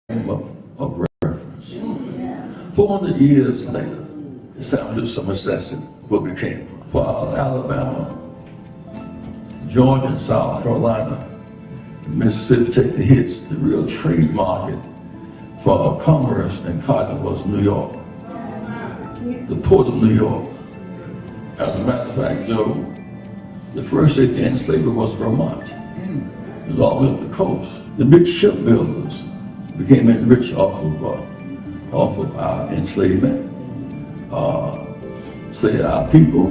of reference. 400 years later, it's time to do some assessing where we came from. While Alabama, Georgia, and South Carolina, and Mississippi take the hits, the real trade market for commerce and cotton was New York, the port of New York. As a matter of fact, Joe, the first state to end slavery was Vermont. It was all the way up the coast. The big shipbuilders became enriched off of our enslavement. Say our people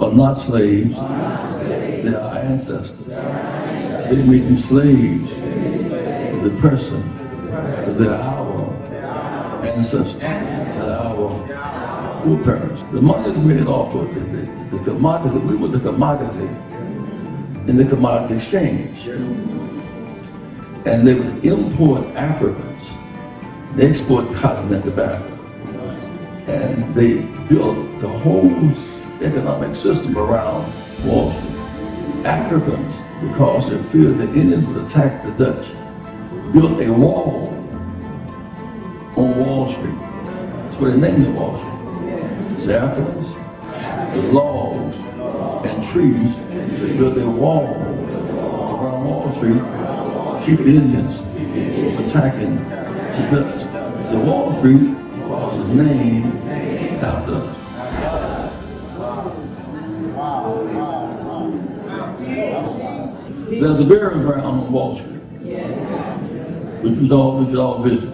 are not slaves, they are our ancestors. They may be slaves to the person, but they're our ancestors, they're our foreparents. The money is made off of the commodity. We were the commodity in the commodity exchange. And they would import Africans, they export cotton and tobacco. And they built the whole economic system around Wall Street. Africans, because they feared the Indians would attack the Dutch, built a wall on Wall Street. That's what they named it Wall Street. It's the Africans, with logs and trees, they built a wall around Wall Street, keep the Indians from attacking the Dutch. So Wall Street was named after us. There's a burial ground on Wall Street, which we should all visit.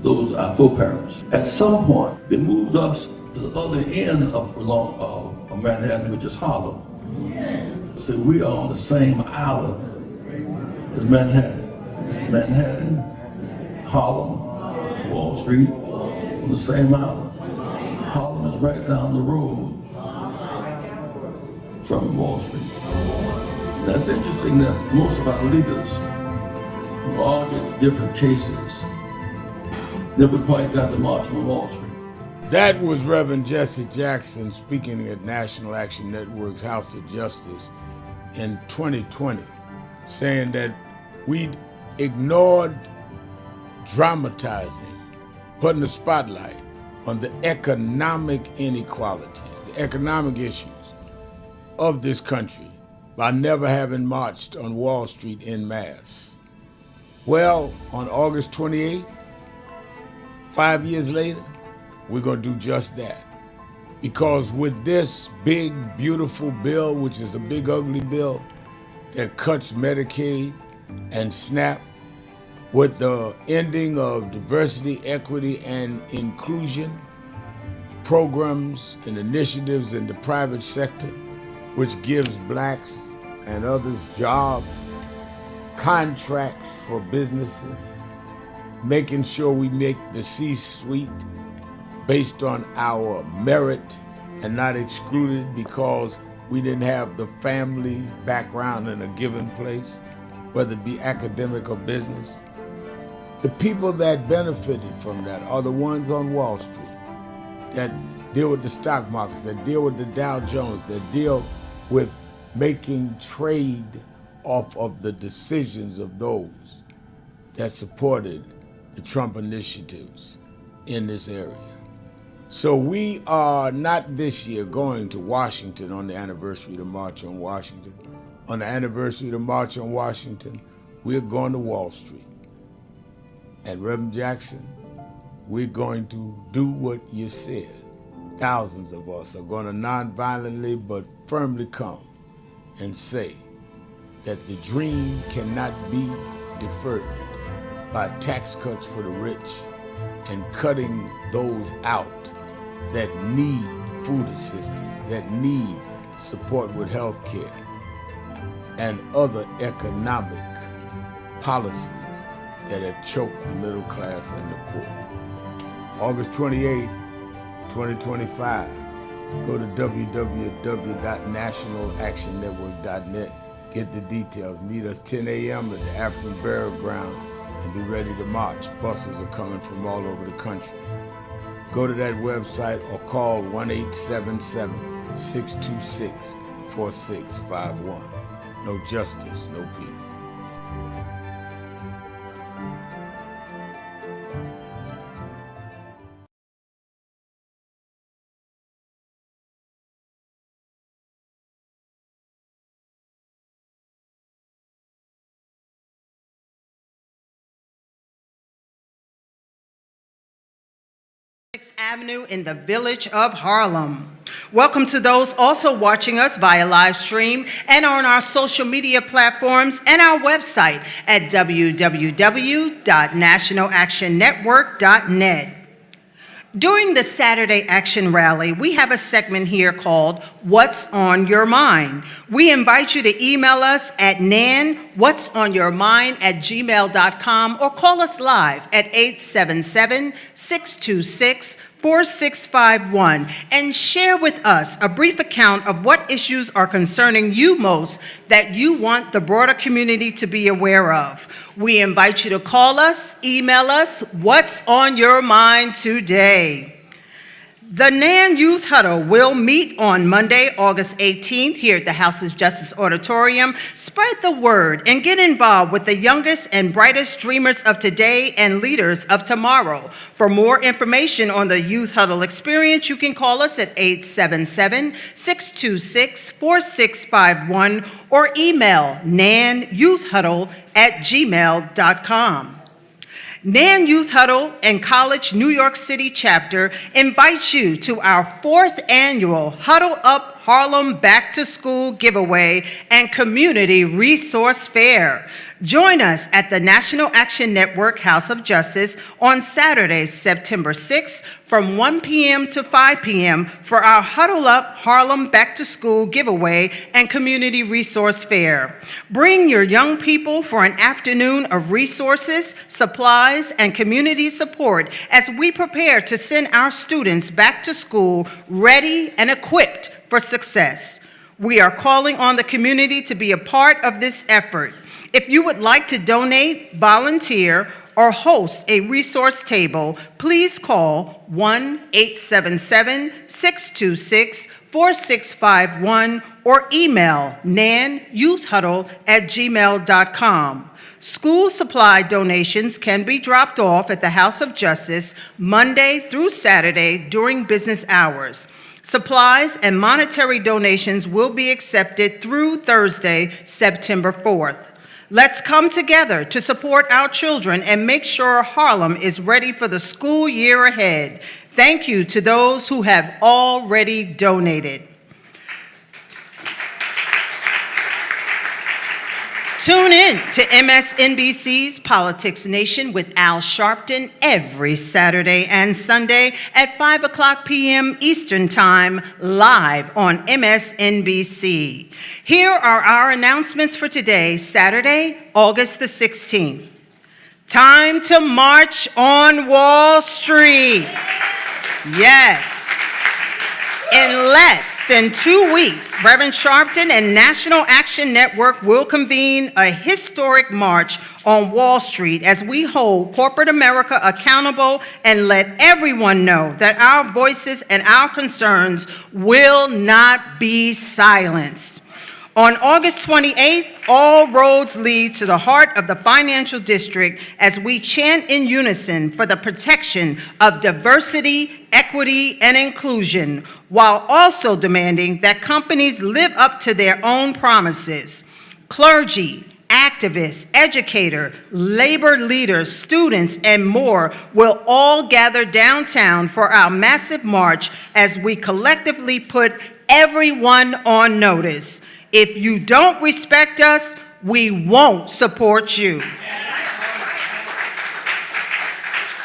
Those are our foreparents. At some point, they moved us to the other end of Manhattan, which is Harlem. So we are on the same island as Manhattan. Manhattan, Harlem, Wall Street, on the same island. Harlem is right down the road from Wall Street. That's interesting that most of our leaders, who all get different cases, never quite got to march on Wall Street. That was Reverend Jesse Jackson speaking at National Action Network's House of Justice in 2020, saying that we'd ignored dramatizing, putting the spotlight on the economic inequalities, the economic issues of this country by never having marched on Wall Street en masse. Well, on August 28th, 5 years later, we're going to do just that. Because with this big, beautiful bill, which is a big, ugly bill that cuts Medicaid and SNAP, with the ending of diversity, equity, and inclusion programs and initiatives in the private sector, which gives blacks and others jobs, contracts for businesses, making sure we make the C-suite based on our merit and not excluded because we didn't have the family background in a given place, whether it be academic or business. The people that benefited from that are the ones on Wall Street that deal with the stock markets, that deal with the Dow Jones, that deal with making trade off of the decisions of those that supported the Trump initiatives in this area. So we are not this year going to Washington on the anniversary of the March on Washington. On the anniversary of the March on Washington, we're going to Wall Street. And Reverend Jackson, we're going to do what you said. Thousands of us are going to non-violently but firmly come and say that the dream cannot be deferred by tax cuts for the rich and cutting those out that need food assistance, that need support with health care and other economic policies that have choked the middle class and the poor. August 28, 2025, go to www.nationalactionnetwork.net, get the details. Meet us 10 a.m. at the African Burial Ground and be ready to march. Buses are coming from all over the country. Go to that website or call 1-877-626-4651. No justice, no peace. Avenue in the village of Harlem. Welcome to those also watching us via live stream and on our social media platforms and our website at www.nationalactionnetwork.net. During the Saturday Action Rally, we have a segment here called What's on Your Mind? We invite you to email us at nanwhatsonyourmind@gmail.com or call us live at 877-626-4651 and share with us a brief account of what issues are concerning you most that you want the broader community to be aware of. We invite you to call us, email us, what's on your mind today. The NAN Youth Huddle will meet on Monday, August 18th here at the House of Justice Auditorium. Spread the word and get involved with the youngest and brightest dreamers of today and leaders of tomorrow. For more information on the Youth Huddle experience, you can call us at 877-626-4651 or email nanyouthhuddle@gmail.com. NAN Youth Huddle and College New York City chapter invites you to our 4th annual Huddle Up Harlem Back to School giveaway and community resource fair. Join us at the National Action Network House of Justice on Saturday, September 6th from 1 p.m. to 5 p.m. for our Huddle Up Harlem Back to School giveaway and community resource fair. Bring your young people for an afternoon of resources, supplies, and community support as we prepare to send our students back to school ready and equipped for success. We are calling on the community to be a part of this effort. If you would like to donate, volunteer, or host a resource table, please call 1-877-626-4651 or email nanyouthhuddle@gmail.com. School supply donations can be dropped off at the House of Justice Monday through Saturday during business hours. Supplies and monetary donations will be accepted through Thursday, September 4th. Let's come together to support our children and make sure Harlem is ready for the school year ahead. Thank you to those who have already donated. Tune in to MSNBC's Politics Nation with Al Sharpton every Saturday and Sunday at 5 o'clock p.m. Eastern Time, live on MSNBC. Here are our announcements for today, Saturday, August the 16th. Time to march on Wall Street. Yes. In less than 2 weeks, Reverend Sharpton and National Action Network will convene a historic march on Wall Street as we hold corporate America accountable and let everyone know that our voices and our concerns will not be silenced. On August 28th, all roads lead to the heart of the financial district as we chant in unison for the protection of diversity, equity, and inclusion, while also demanding that companies live up to their own promises. Clergy, activists, educators, labor leaders, students, and more will all gather downtown for our massive march as we collectively put everyone on notice. If you don't respect us, we won't support you.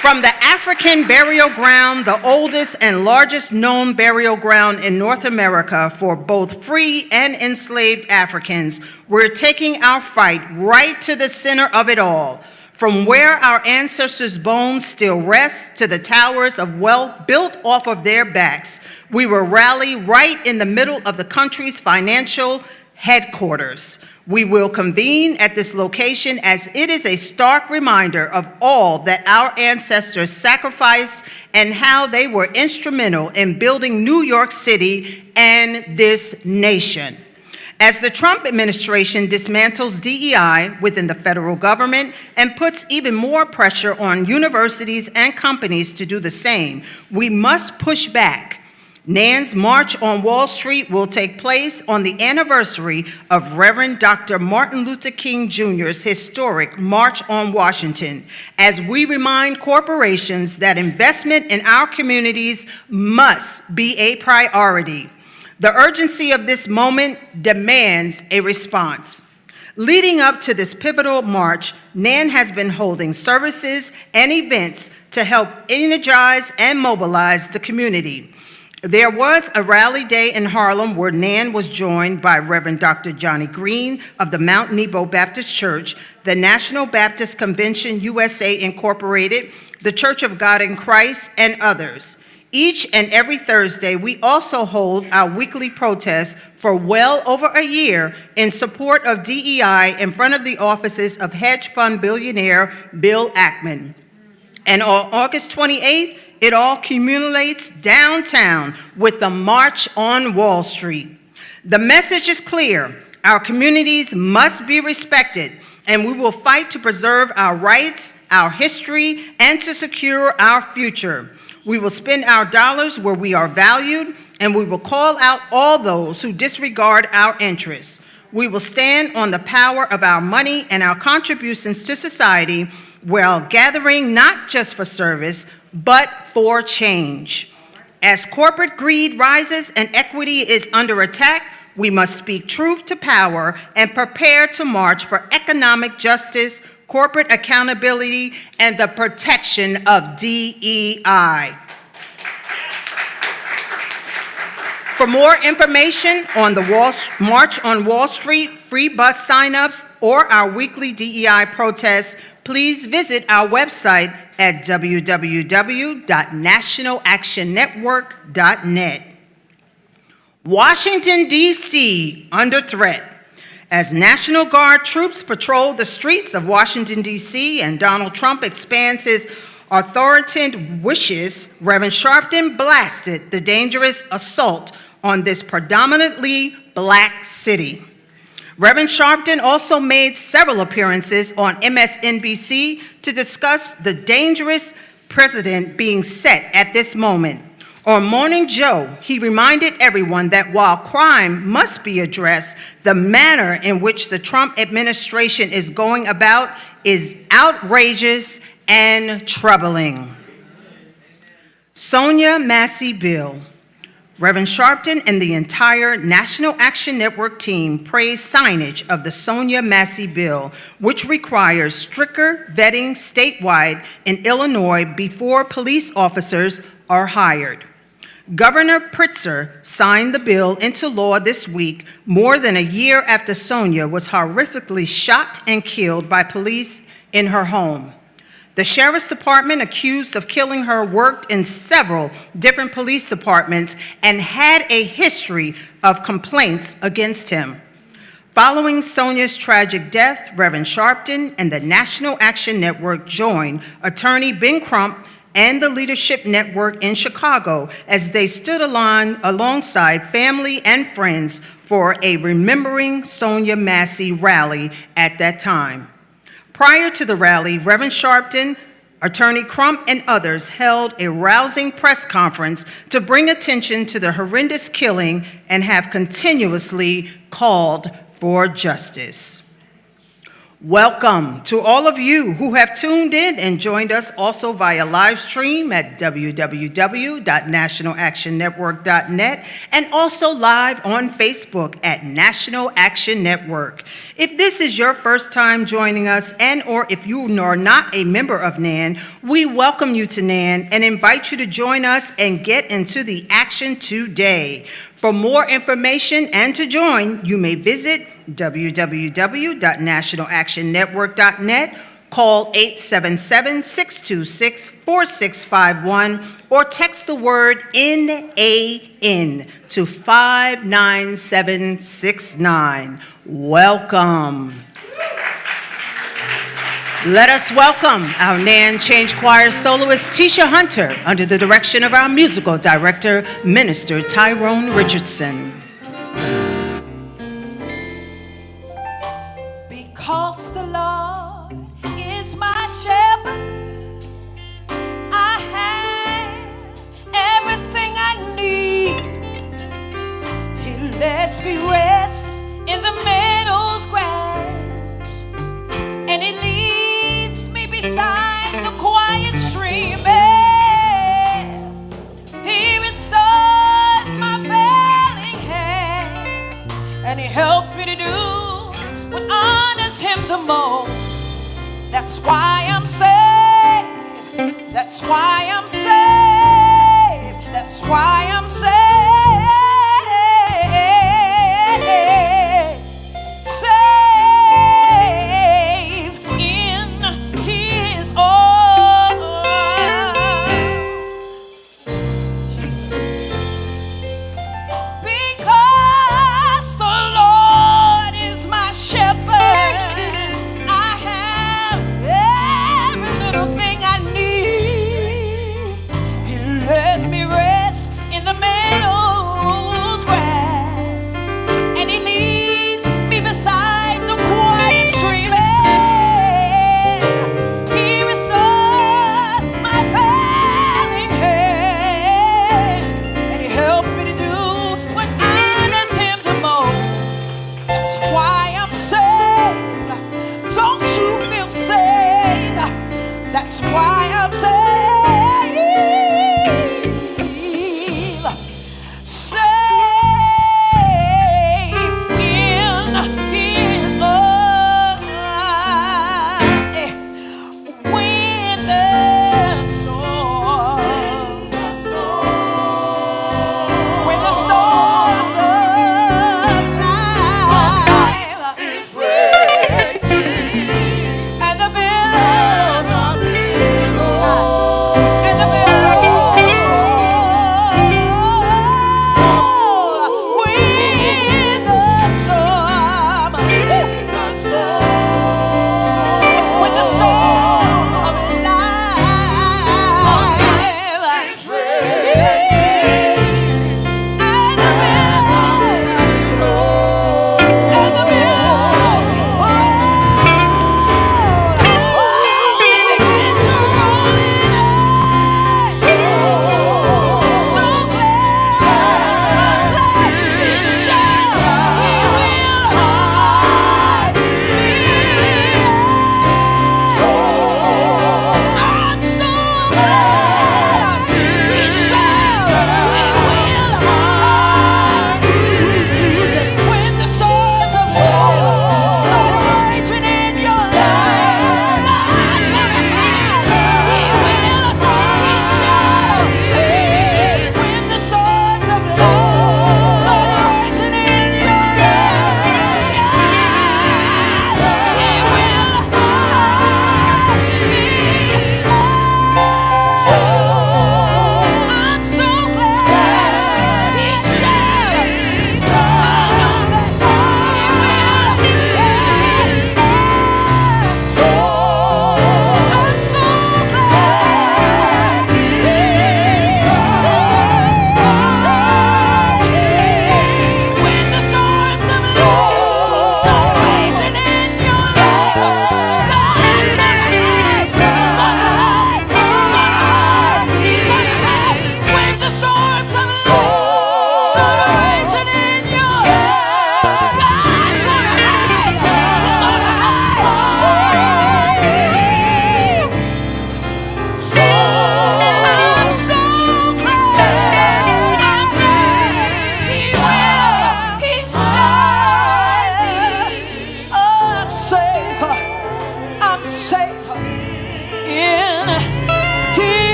From the African burial ground, the oldest and largest known burial ground in North America for both free and enslaved Africans, we're taking our fight right to the center of it all. From where our ancestors' bones still rest to the towers of wealth built off of their backs, we will rally right in the middle of the country's financial headquarters. We will convene at this location as it is a stark reminder of all that our ancestors sacrificed and how they were instrumental in building New York City and this nation. As the Trump administration dismantles DEI within the federal government and puts even more pressure on universities and companies to do the same, we must push back. NAN's March on Wall Street will take place on the anniversary of Reverend Dr. Martin Luther King Jr.'s historic March on Washington, as we remind corporations that investment in our communities must be a priority. The urgency of this moment demands a response. Leading up to this pivotal march, NAN has been holding services and events to help energize and mobilize the community. There was a rally day in Harlem where NAN was joined by Reverend Dr. Johnny Green of the Mount Nebo Baptist Church, the National Baptist Convention USA Incorporated, the Church of God in Christ, and others. Each and every Thursday, we also hold our weekly protest for well over a year in support of DEI in front of the offices of hedge fund billionaire Bill Ackman. And on August 28th, it all culminates downtown with the March on Wall Street. The message is clear. Our communities must be respected, and we will fight to preserve our rights, our history, and to secure our future. We will spend our dollars where we are valued, and we will call out all those who disregard our interests. We will stand on the power of our money and our contributions to society while gathering not just for service, but for change. As corporate greed rises and equity is under attack, we must speak truth to power and prepare to march for economic justice, corporate accountability, and the protection of DEI. For more information on the March on Wall Street, free bus signups, or our weekly DEI protests, please visit our website at www.nationalactionnetwork.net. Washington, D.C. under threat. As National Guard troops patrol the streets of Washington, D.C., and Donald Trump expands his authoritarian wishes, Reverend Sharpton blasted the dangerous assault on this predominantly black city. Reverend Sharpton also made several appearances on MSNBC to discuss the dangerous precedent being set at this moment. On Morning Joe, he reminded everyone that while crime must be addressed, the manner in which the Trump administration is going about is outrageous and troubling. Sonia Massey bill. Reverend Sharpton and the entire National Action Network team praised signage of the Sonia Massey bill, which requires stricter vetting statewide in Illinois before police officers are hired. Governor Pritzker signed the bill into law this week, more than a year after Sonia was horrifically shot and killed by police in her home. The sheriff's department accused of killing her worked in several different police departments and had a history of complaints against him. Following Sonia's tragic death, Reverend Sharpton and the National Action Network joined attorney Ben Crump and the Leadership Network in Chicago as they stood alongside family and friends for a Remembering Sonia Massey rally at that time. Prior to the rally, Reverend Sharpton, Attorney Crump, and others held a rousing press conference to bring attention to the horrendous killing and have continuously called for justice. Welcome to all of you who have tuned in and joined us also via live stream at www.nationalactionnetwork.net and also live on Facebook at National Action Network. If this is your first time joining us or if you are not a member of NAN, we welcome you to NAN and invite you to join us and get into the action today. For more information and to join, you may visit www.nationalactionnetwork.net, call 877-626-4651, or text the word NAN to 59769. Welcome. Let us welcome our NAN Change Choir soloist, Tisha Hunter, under the direction of our musical director, Minister Tyrone Richardson. Because the Lord is my shepherd, I have everything I need.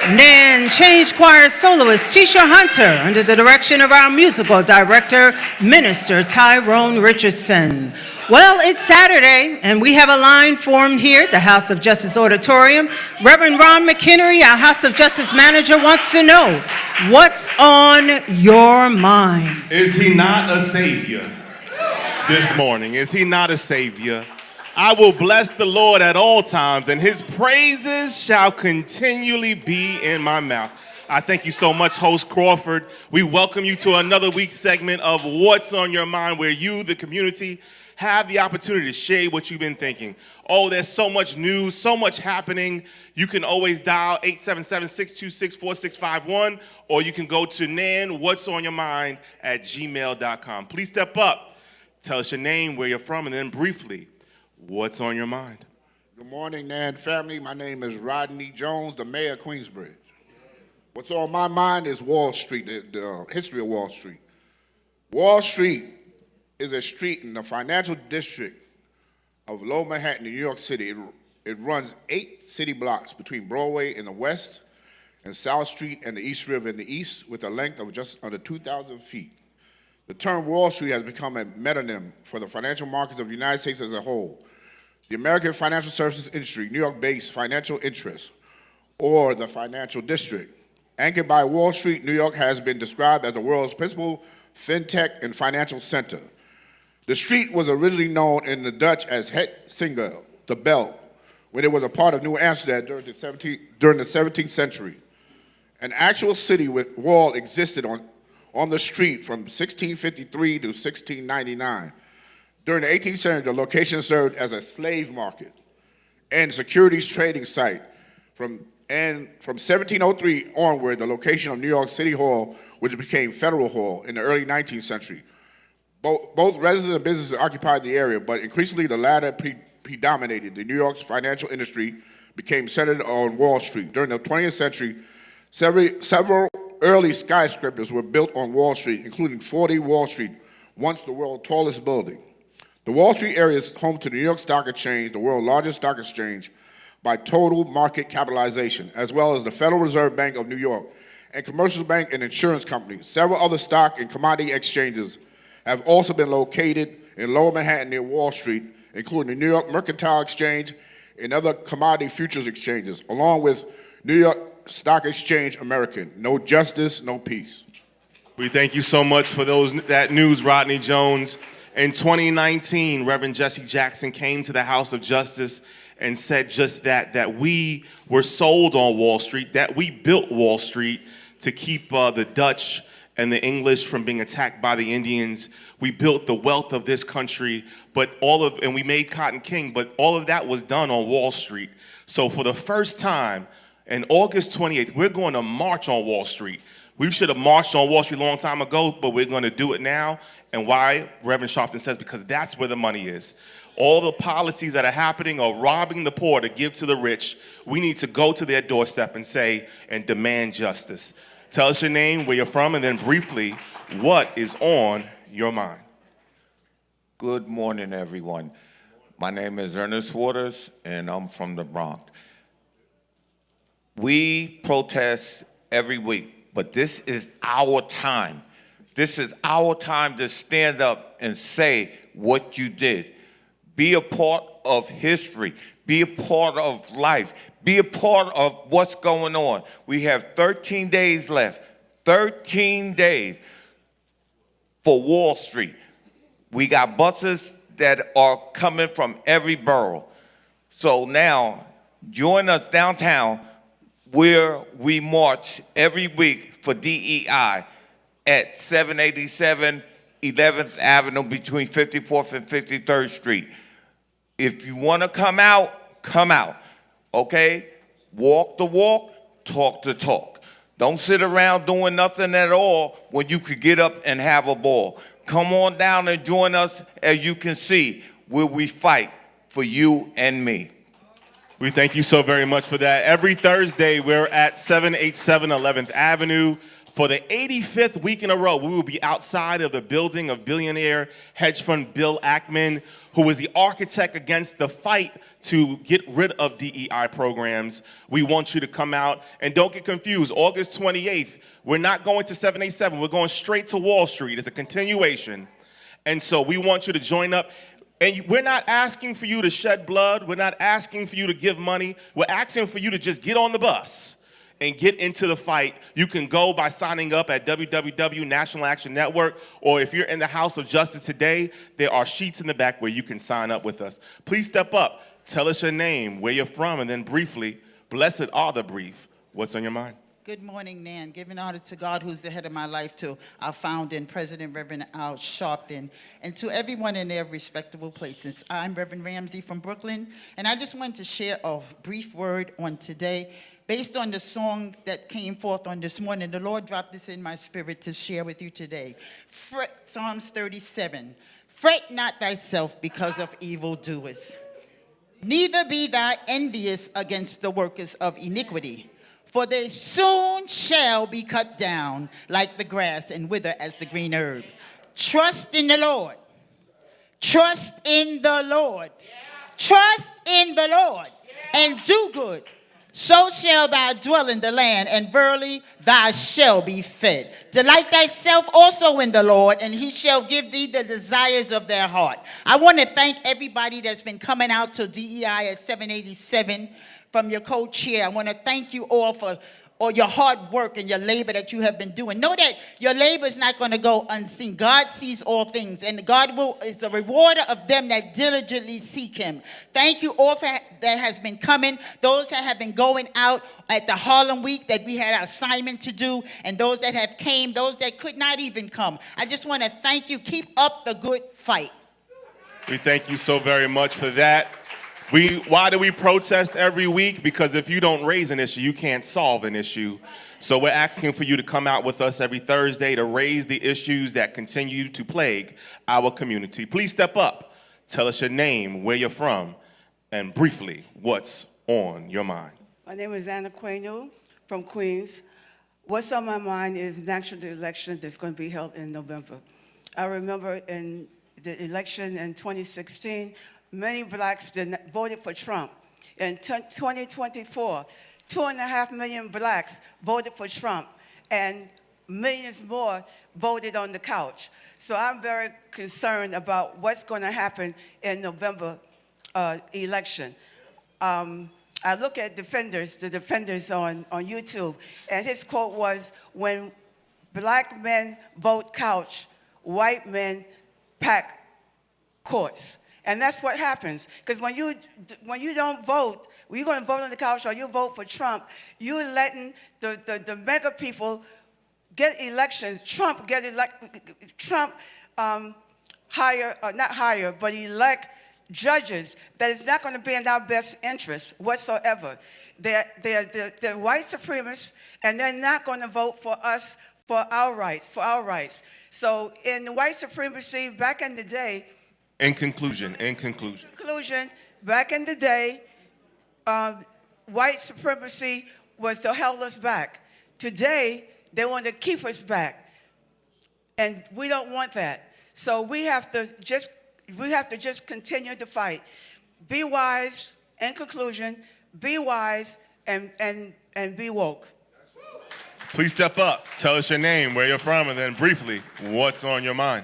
Nan Change Choir soloist Tisha Hunter under the direction of our musical director, Minister Tyrone Richardson. Well, it's Saturday, and we have a line formed here at the House of Justice Auditorium. Reverend Ron McHenry, our House of Justice manager, wants to know, what's on your mind? Is he not a savior this morning? Is he not a savior? I will bless the Lord at all times, and his praises shall continually be in my mouth. I thank you so much, host Crawford. We welcome you to another week's segment of What's on Your Mind, where you, the community, have the opportunity to share what you've been thinking. Oh, there's so much news, so much happening. You can always dial 877-626-4651, or you can go to nanwhatsonyourmind@gmail.com. Please step up, tell us your name, where you're from, and then briefly, what's on your mind? Good morning, Nan family. My name is Rodney Jones, the mayor of Queensbridge. What's on my mind is Wall Street, the history of Wall Street. Wall Street is a street in the financial district of Lower Manhattan, New York City. It runs 8 city blocks between Broadway in the west and South Street and the East River in the east, with a length of just under 2,000 feet. The term Wall Street has become a metonym for the financial markets of the United States as a whole. The American financial services industry, New York-based financial interests, or the financial district. Anchored by Wall Street, New York has been described as the world's principal fintech and financial center. The street was originally known in the Dutch as Het Singel, the Belt, when it was a part of New Amsterdam during the 17th century. An actual city with wall existed on the street from 1653 to 1699. During the 18th century, the location served as a slave market and securities trading site. From 1703 onward, the location of New York City Hall, which became Federal Hall in the early 19th century. Both residents and businesses occupied the area, but increasingly the latter predominated. The New York's financial industry became centered on Wall Street. During the 20th century, several early skyscrapers were built on Wall Street, including 40 Wall Street, once the world's tallest building. The Wall Street area is home to the New York Stock Exchange, the world's largest stock exchange by total market capitalization, as well as the Federal Reserve Bank of New York, and commercial bank and insurance companies. Several other stock and commodity exchanges have also been located in Lower Manhattan near Wall Street, including the New York Mercantile Exchange and other commodity futures exchanges, along with New York Stock Exchange American. No justice, no peace. We thank you so much for that news, Rodney Jones. In 2019, Reverend Jesse Jackson came to the House of Justice and said just that we were sold on Wall Street, that we built Wall Street to keep the Dutch and the English from being attacked by the Indians. We built the wealth of this country, and we made Cotton King, but all of that was done on Wall Street. So for the first time, on August 28th, we're going to march on Wall Street. We should have marched on Wall Street a long time ago, but we're going to do it now. And why? Reverend Sharpton says, because that's where the money is. All the policies that are happening are robbing the poor to give to the rich. We need to go to their doorstep and demand justice. Tell us your name, where you're from, and then briefly, what is on your mind? Good morning, everyone. My name is Ernest Waters, and I'm from the Bronx. We protest every week, but this is our time. This is our time to stand up and say what you did. Be a part of history. Be a part of life. Be a part of what's going on. We have 13 days left. 13 days for Wall Street. We got buses that are coming from every borough. So now, join us downtown where we march every week for DEI at 787 11th Avenue between 54th and 53rd Street. If you want to come out, okay? Walk the walk, talk the talk. Don't sit around doing nothing at all when you could get up and have a ball. Come on down and join us, as you can see, where we fight for you and me. We thank you so very much for that. Every Thursday, we're at 787 11th Avenue For the 85th week in a row, we will be outside of the building of billionaire hedge fund Bill Ackman, who was the architect against the fight to get rid of DEI programs. We want you to come out, and don't get confused. August 28th, we're not going to 787. We're going straight to Wall Street. It's a continuation. And so we want you to join up. And we're not asking for you to shed blood. We're not asking for you to give money. We're asking for you to just get on the bus and get into the fight. You can go by signing up at www.National Action Network, or if you're in the House of Justice today, there are sheets in the back where you can sign up with us. Please step up, tell us your name, where you're from, and then briefly, blessed are the brief. What's on your mind? Good morning, Nan. Giving honor to God, who's the head of my life, to our founding President, Reverend Al Sharpton, and to everyone in their respectable places. I'm Reverend Ramsey from Brooklyn, and I just wanted to share a brief word on today. Based on the songs that came forth on this morning, the Lord dropped this in my spirit to share with you today. Psalms 37, fret not thyself because of evildoers, neither be thou envious against the workers of iniquity, for they soon shall be cut down like the grass and wither as the green herb. Trust in the Lord. Trust in the Lord. Trust in the Lord and do good. So shall thou dwell in the land, and verily thou shalt be fed. Delight thyself also in the Lord, and he shall give thee the desires of their heart. I want to thank everybody that's been coming out to DEI at 787 from your co-chair. I want to thank you all for all your hard work and your labor that you have been doing. Know that your labor is not going to go unseen. God sees all things, and God is the rewarder of them that diligently seek him. Thank you all for that has been coming, those that have been going out at the Harlem Week that we had our assignment to do, and those that have came, those that could not even come. I just want to thank you. Keep up the good fight. We thank you so very much for that. Why do we protest every week? Because if you don't raise an issue, you can't solve an issue. So we're asking for you to come out with us every Thursday to raise the issues that continue to plague our community. Please step up, tell us your name, where you're from, and briefly, what's on your mind. My name is Anna Quenu from Queens. What's on my mind is the national election that's going to be held in November. I remember in the election in 2016, many blacks voted for Trump. In 2024, 2.5 million blacks voted for Trump, and millions more voted on the couch. So I'm very concerned about what's going to happen in November election. I look at the defenders on YouTube, and his quote was, when black men vote couch, white men pack courts. And that's what happens. Because when you don't vote, when you're going to vote on the couch or you vote for Trump, you're letting the mega people get elections. Trump elect judges that is not going to be in our best interest whatsoever. They're white supremacists, and they're not going to vote for us for our rights. So in the white supremacy back in the day, In conclusion, back in the day, white supremacy was to hold us back. Today, they want to keep us back, and we don't want that. So we have to just continue to fight. Be wise. In conclusion, be wise and be woke. please step up, tell us your name, where you're from, and then briefly, what's on your mind.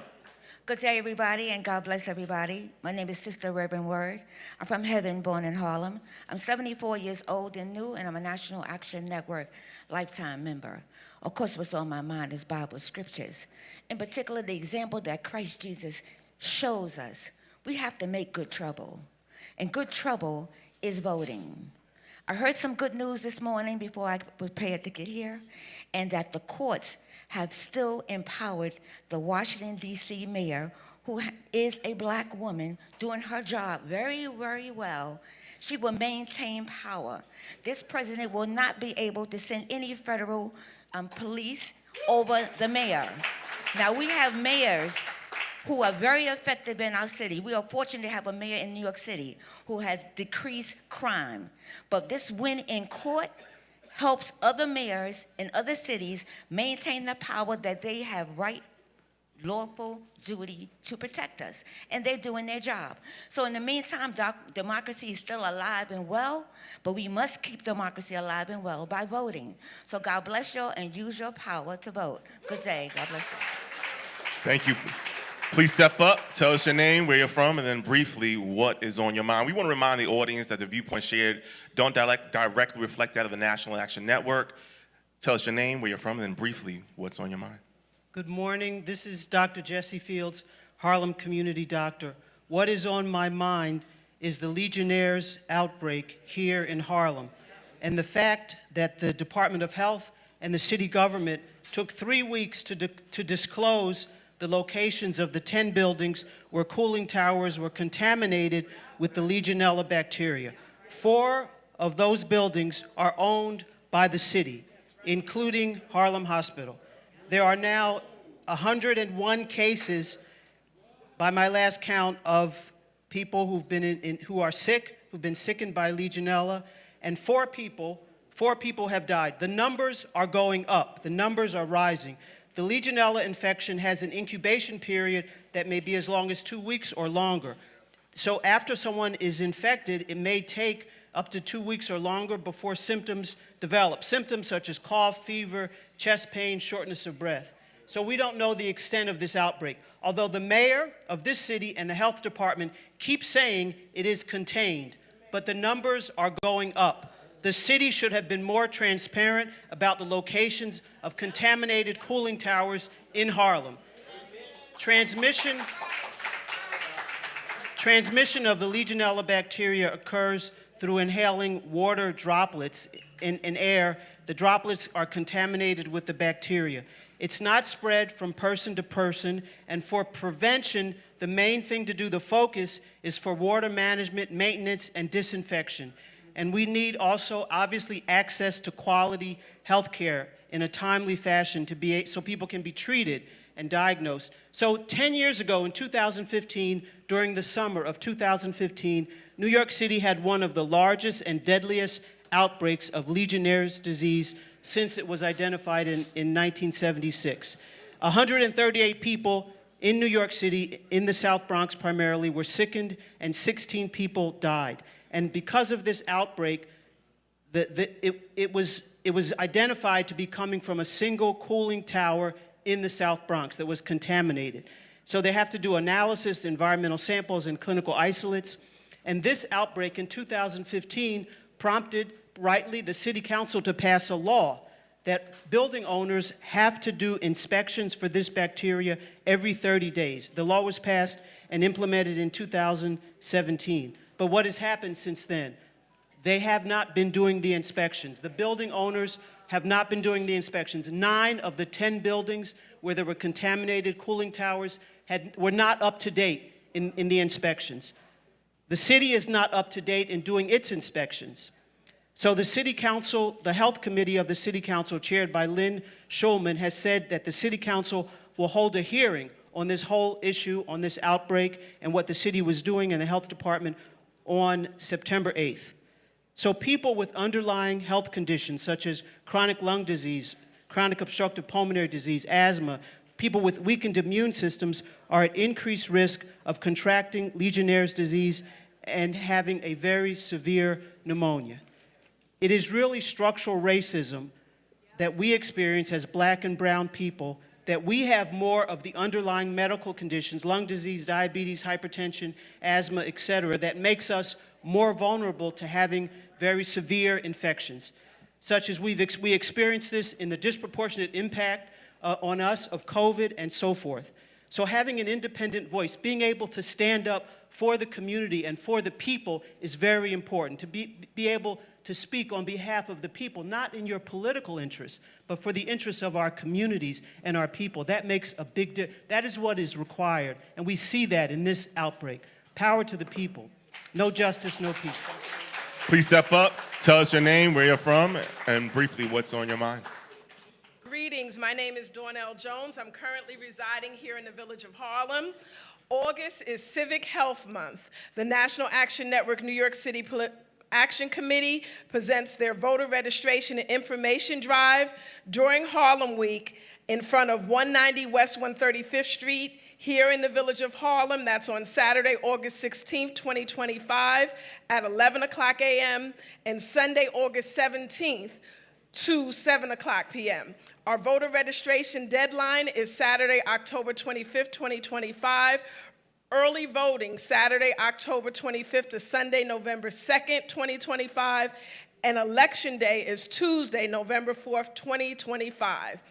Good day, everybody, and God bless everybody. My name is Sister Reverend Word. I'm from heaven, born in Harlem. I'm 74 years old and new, and I'm a National Action Network lifetime member. Of course, what's on my mind is Bible scriptures. In particular, the example that Christ Jesus shows us. We have to make good trouble, and good trouble is voting. I heard some good news this morning before I prepared to get here, and that the courts have still empowered the Washington, D.C. mayor, who is a black woman doing her job very, very well. She will maintain power. This president will not be able to send any federal police over the mayor. Now, we have mayors who are very effective in our city. We are fortunate to have a mayor in New York City who has decreased crime. But this win in court helps other mayors in other cities maintain the power that they have right, lawful duty to protect us, and they're doing their job. So in the meantime, democracy is still alive and well, but we must keep democracy alive and well by voting. So God bless you and use your power to vote. Good day. God bless you. Thank you. Please step up, tell us your name, where you're from, and then briefly what is on your mind. We want to remind the audience that the viewpoints shared don't directly reflect that of the National Action Network. Tell us your name, where you're from, and then briefly what's on your mind. Good morning. This is Dr. Jesse Fields, Harlem Community Doctor. What is on my mind is the Legionnaires' outbreak here in Harlem, and the fact that the Department of Health and the city government took 3 weeks to disclose the locations of the 10 buildings where cooling towers were contaminated with the Legionella bacteria. 4 of those buildings are owned by the city, including Harlem Hospital. There are now 101 cases, by my last count, of people who've been who are sick, who've been sickened by Legionella, and 4 people have died. The numbers are going up. The numbers are rising. The Legionella infection has an incubation period that may be as long as 2 weeks or longer. So after someone is infected, it may take up to 2 weeks or longer before symptoms develop. Symptoms such as cough, fever, chest pain, shortness of breath. So we don't know the extent of this outbreak. Although the mayor of this city and the health department keep saying it is contained, but the numbers are going up. The city should have been more transparent about the locations of contaminated cooling towers in Harlem. Transmission of the Legionella bacteria occurs through inhaling water droplets in air. The droplets are contaminated with the bacteria. It's not spread from person to person, and for prevention, the main thing to do, the focus, is for water management, maintenance, and disinfection. And we need also, obviously, access to quality health care in a timely fashion so people can be treated and diagnosed. So 10 years ago, in 2015, during the summer of 2015, New York City had one of the largest and deadliest outbreaks of Legionnaire's disease since it was identified in 1976. 138 people in New York City, in the South Bronx primarily, were sickened, and 16 people died. And because of this outbreak, it was identified to be coming from a single cooling tower in the South Bronx that was contaminated. So they have to do analysis, environmental samples, and clinical isolates. And this outbreak in 2015 prompted, rightly, the city council to pass a law that building owners have to do inspections for this bacteria every 30 days. The law was passed and implemented in 2017. But what has happened since then? They have not been doing the inspections. The building owners have not been doing the inspections. 9 of the 10 buildings where there were contaminated cooling towers were not up to date in the inspections. The city is not up to date in doing its inspections. So the city council, the health committee of the city council, chaired by Lynn Schulman, has said that the city council will hold a hearing on this whole issue, on this outbreak, and what the city was doing in the health department on September 8th. So people with underlying health conditions such as chronic lung disease, chronic obstructive pulmonary disease, asthma, people with weakened immune systems are at increased risk of contracting Legionnaire's disease and having a very severe pneumonia. It is really structural racism that we experience as black and brown people, that we have more of the underlying medical conditions, lung disease, diabetes, hypertension, asthma, et cetera, that makes us more vulnerable to having very severe infections, such as we experience this in the disproportionate impact on us of COVID and so forth. So having an independent voice, being able to stand up for the community and for the people is very important, to be able to speak on behalf of the people, not in your political interests, but for the interests of our communities and our people. That makes a big difference. That is what is required, and we see that in this outbreak. Power to the people. No justice, no peace. Please step up, tell us your name, where you're from, and briefly what's on your mind. Greetings, my name is Dornell Jones. I'm currently residing here in the village of Harlem. August is Civic Health Month. The National Action Network New York City Action Committee presents their voter registration and information drive during Harlem Week in front of 190 West 135th Street here in the Village of Harlem. That's on Saturday, August 16th, 2025 at 11 o'clock a.m. and Sunday, August 17th to 7 o'clock p.m. Our voter registration deadline is Saturday, October 25th, 2025. Early voting, Saturday, October 25th to Sunday, November 2nd, 2025. And Election Day is Tuesday, November 4th, 2025.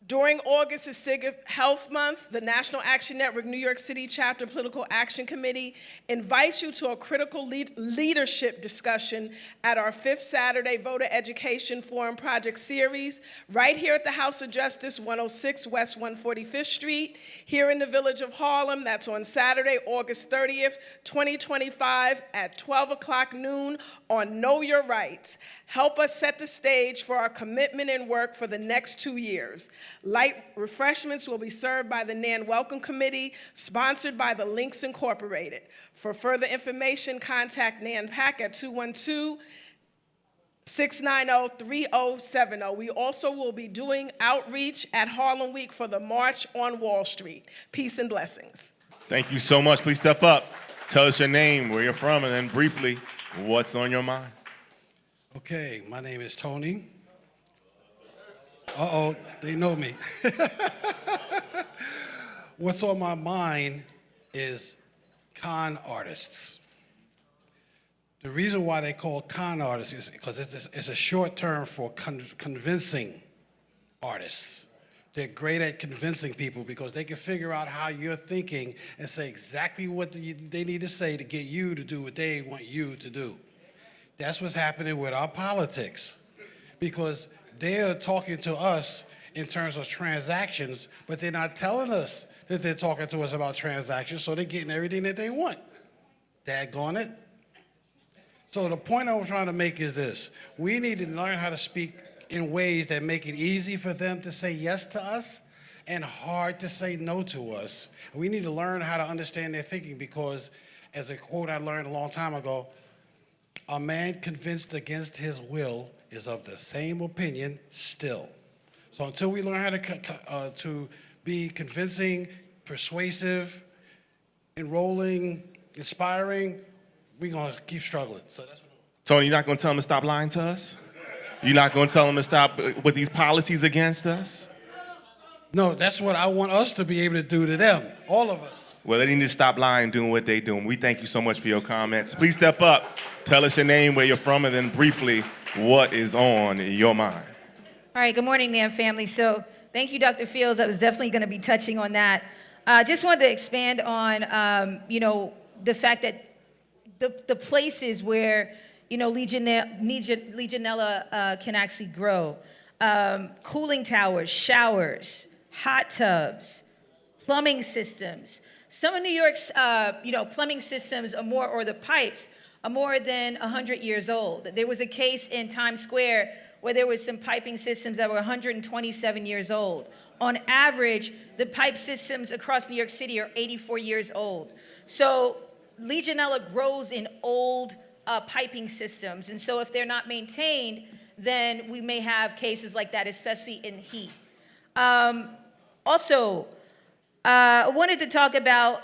During August is SIG Health Month. The National Action Network New York City Chapter Political Action Committee invites you to a critical leadership discussion at our 5th Saturday Voter Education Forum Project Series right here at the House of Justice, 106 West 145th Street, here in the Village of Harlem. That's on Saturday, August 30th, 2025 at 12 o'clock noon on Know Your Rights. Help us set the stage for our commitment and work for the next 2 years. Light refreshments will be served by the NAN Welcome Committee, sponsored by the Links Incorporated. For further information, contact NAN PAC at 212-690-3070. We also will be doing outreach at Harlem Week for the March on Wall Street. Peace and blessings. Thank you so much. Please step up. Tell us your name, where you're from, and then briefly, what's on your mind? Okay, my name is Tony. Uh-oh, they know me. What's on my mind is con artists. The reason why they call con artists is because it's a short term for convincing artists. They're great at convincing people because they can figure out how you're thinking and say exactly what they need to say to get you to do what they want you to do. That's what's happening with our politics, because they're talking to us in terms of transactions, but they're not telling us that they're talking to us about transactions, so they're getting everything that they want. Daggone it. So the point I'm trying to make is this. We need to learn how to speak in ways that make it easy for them to say yes to us and hard to say no to us. We need to learn how to understand their thinking because, as a quote I learned a long time ago, a man convinced against his will is of the same opinion still. So until we learn how to be convincing, persuasive, enrolling, inspiring, we're going to keep struggling. So that's what Tony, you're not going to tell them to stop lying to us? You're not going to tell them to stop with these policies against us? No, that's what I want us to be able to do to them, all of us. Well, they need to stop lying, doing what they're doing. We thank you so much for your comments. Please step up, tell us your name, where you're from, and then briefly, what is on your mind? All right, good morning, NAM family. So thank you, Dr. Fields. I was definitely going to be touching on that. Just wanted to expand on, the fact that the places where, Legionella can actually grow. Cooling towers, showers, hot tubs, plumbing systems. Some of New York's, plumbing systems are or the pipes are more than 100 years old. There was a case in Times Square where there was some piping systems that were 127 years old. On average, the pipe systems across New York City are 84 years old. So Legionella grows in old piping systems. And so if they're not maintained, then we may have cases like that, especially in heat. Also, I wanted to talk about,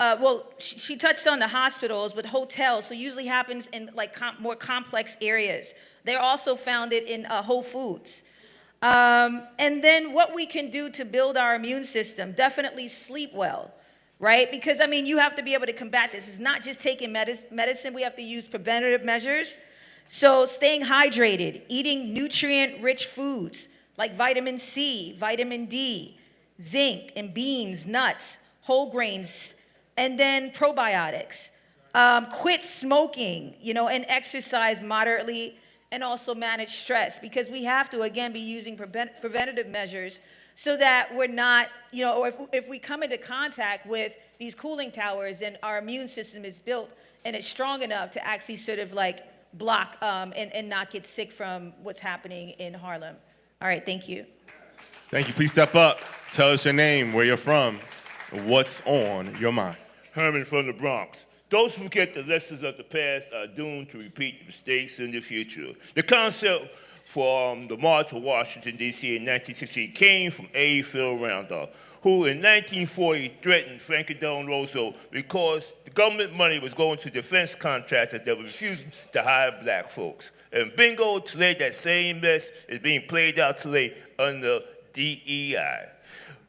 she touched on the hospitals, but hotels, so usually happens in more complex areas. They're also founded in Whole Foods. And then what we can do to build our immune system, definitely sleep well, right? Because, you have to be able to combat this. It's not just taking medicine, we have to use preventative measures. So staying hydrated, eating nutrient-rich foods like vitamin C, vitamin D, zinc, and beans, nuts, whole grains, and then probiotics. Quit smoking, and exercise moderately, and also manage stress, because we have to, again, be using preventative measures so that we're not, or if we come into contact with these cooling towers and our immune system is built and it's strong enough to actually sort of block and not get sick from what's happening in Harlem. All right, thank you. Thank you. Please step up. Tell us your name, where you're from, what's on your mind. Herman from the Bronx. Those who forget the lessons of the past are doomed to repeat mistakes in the future. The concept for the March for Washington, D.C. in 1960 came from A. Phil Randolph, who in 1940 threatened Franklin Delano Roosevelt because the government money was going to defense contractors that were refusing to hire black folks. And bingo, today that same mess is being played out today under DEI.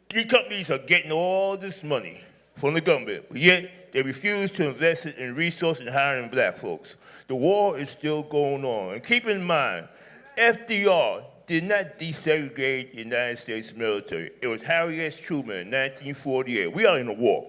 These companies are getting all this money from the government, but yet they refuse to invest it in resources and hiring black folks. The war is still going on. And keep in mind, FDR did not desegregate the United States military. It was Harry S. Truman in 1948. We are in a war.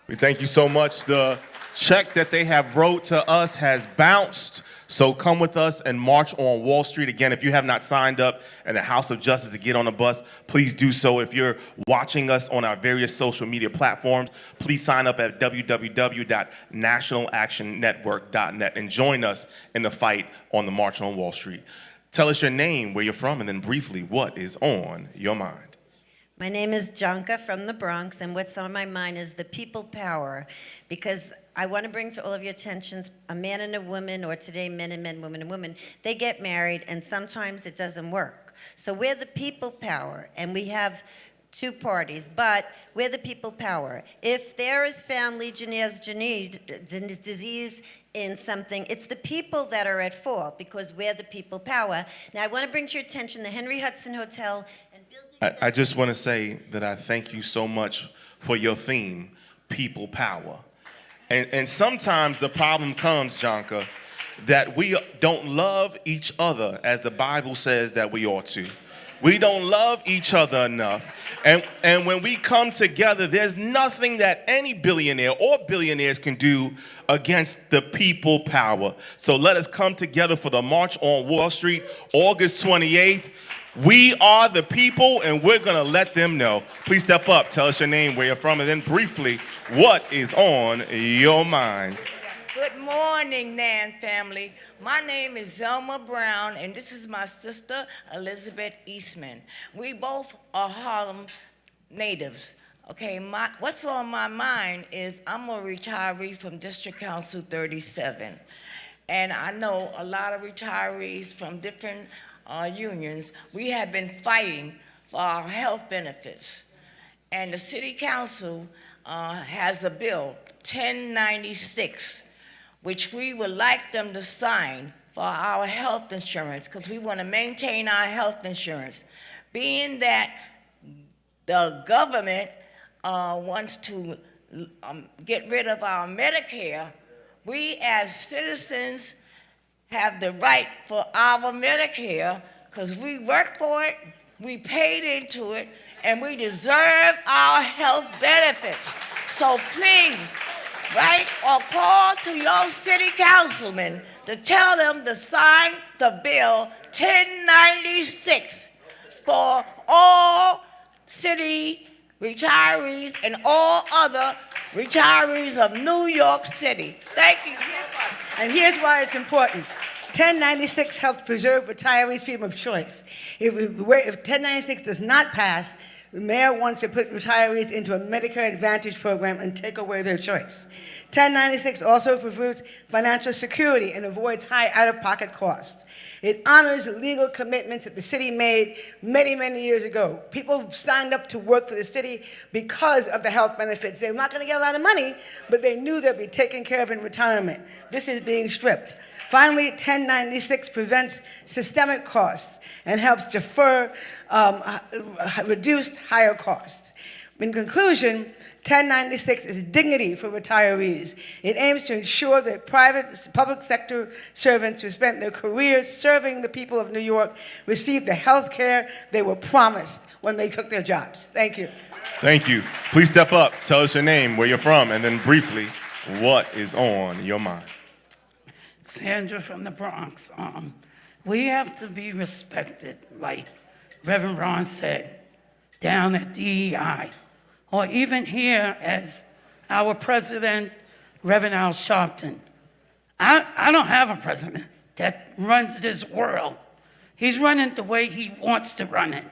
We thank you so much. The check that they have wrote to us has bounced. So come with us and march on Wall Street. Again, if you have not signed up in the House of Justice to get on the bus, please do so. If you're watching us on our various social media platforms, please sign up at www.nationalactionnetwork.net and join us in the fight on the March on Wall Street. Tell us your name, where you're from, and then briefly, what is on your mind? My name is Janka from the Bronx, and what's on my mind is the people power, because I want to bring to all of your attention a man and a woman, or today men and men, women and women, they get married, and sometimes it doesn't work. So we're the people power, and we have two parties, but we're the people power. If there is found Legionnaire's disease in something, it's the people that are at fault, because we're the people power. Now, I want to bring to your attention the Henry Hudson Hotel and building. I just want to say that I thank you so much for your theme, people power. And sometimes the problem comes, Janka, that we don't love each other as the Bible says that we ought to. We don't love each other enough. And when we come together, there's nothing that any billionaire or billionaires can do against the people power. So let us come together for the March on Wall Street, August 28th. We are the people, and we're going to let them know. Please step up, tell us your name, where you're from, and then briefly, what is on your mind? Good morning, Nan family. My name is Zelma Brown, and this is my sister, Elizabeth Eastman. We both are Harlem natives. Okay, what's on my mind is I'm a retiree from District Council 37. And I know a lot of retirees from different unions. We have been fighting for our health benefits. And the City Council has a bill, 1096, which we would like them to sign for our health insurance, because we want to maintain our health insurance. Being that the government wants to get rid of our Medicare, we as citizens have the right for our Medicare, because we work for it, we paid into it, and we deserve our health benefits. So please, write or call to your city councilman to tell them to sign the bill 1096 for all city retirees and all other retirees of New York City. Thank you so much. And here's why it's important. 1096 helps preserve retirees' freedom of choice. If 1096 does not pass, the mayor wants to put retirees into a Medicare Advantage program and take away their choice. 1096 also promotes financial security and avoids high out-of-pocket costs. It honors legal commitments that the city made many, many years ago. People signed up to work for the city because of the health benefits. They were not going to get a lot of money, but they knew they'd be taken care of in retirement. This is being stripped. Finally, 1096 prevents systemic costs and helps defer, reduce higher costs. In conclusion, 1096 is dignity for retirees. It aims to ensure that public sector servants who spent their careers serving the people of New York receive the health care they were promised when they took their jobs. Thank you. Thank you. Please step up, tell us your name, where you're from, and then briefly, what is on your mind? Sandra from the Bronx. We have to be respected, like Reverend Ron said, down at DEI, or even here as our president, Reverend Al Sharpton. I don't have a president that runs this world. He's running the way he wants to run it,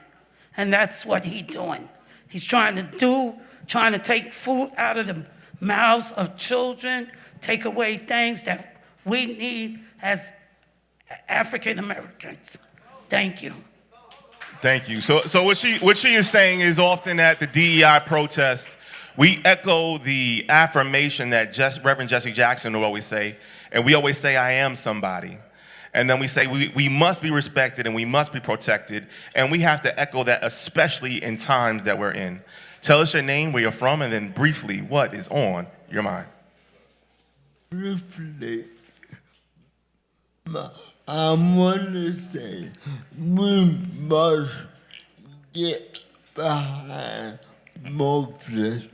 and that's what he's doing. He's trying to take food out of the mouths of children, take away things that we need as African Americans. Thank you. Thank you. So what she is saying is often at the DEI protest, we echo the affirmation that Reverend Jesse Jackson would always say, and we always say, I am somebody. And then we say we must be respected and we must be protected, and we have to echo that, especially in times that we're in. Tell us your name, where you're from, and then briefly, what is on your mind? Briefly, I want to say we must get behind Moses.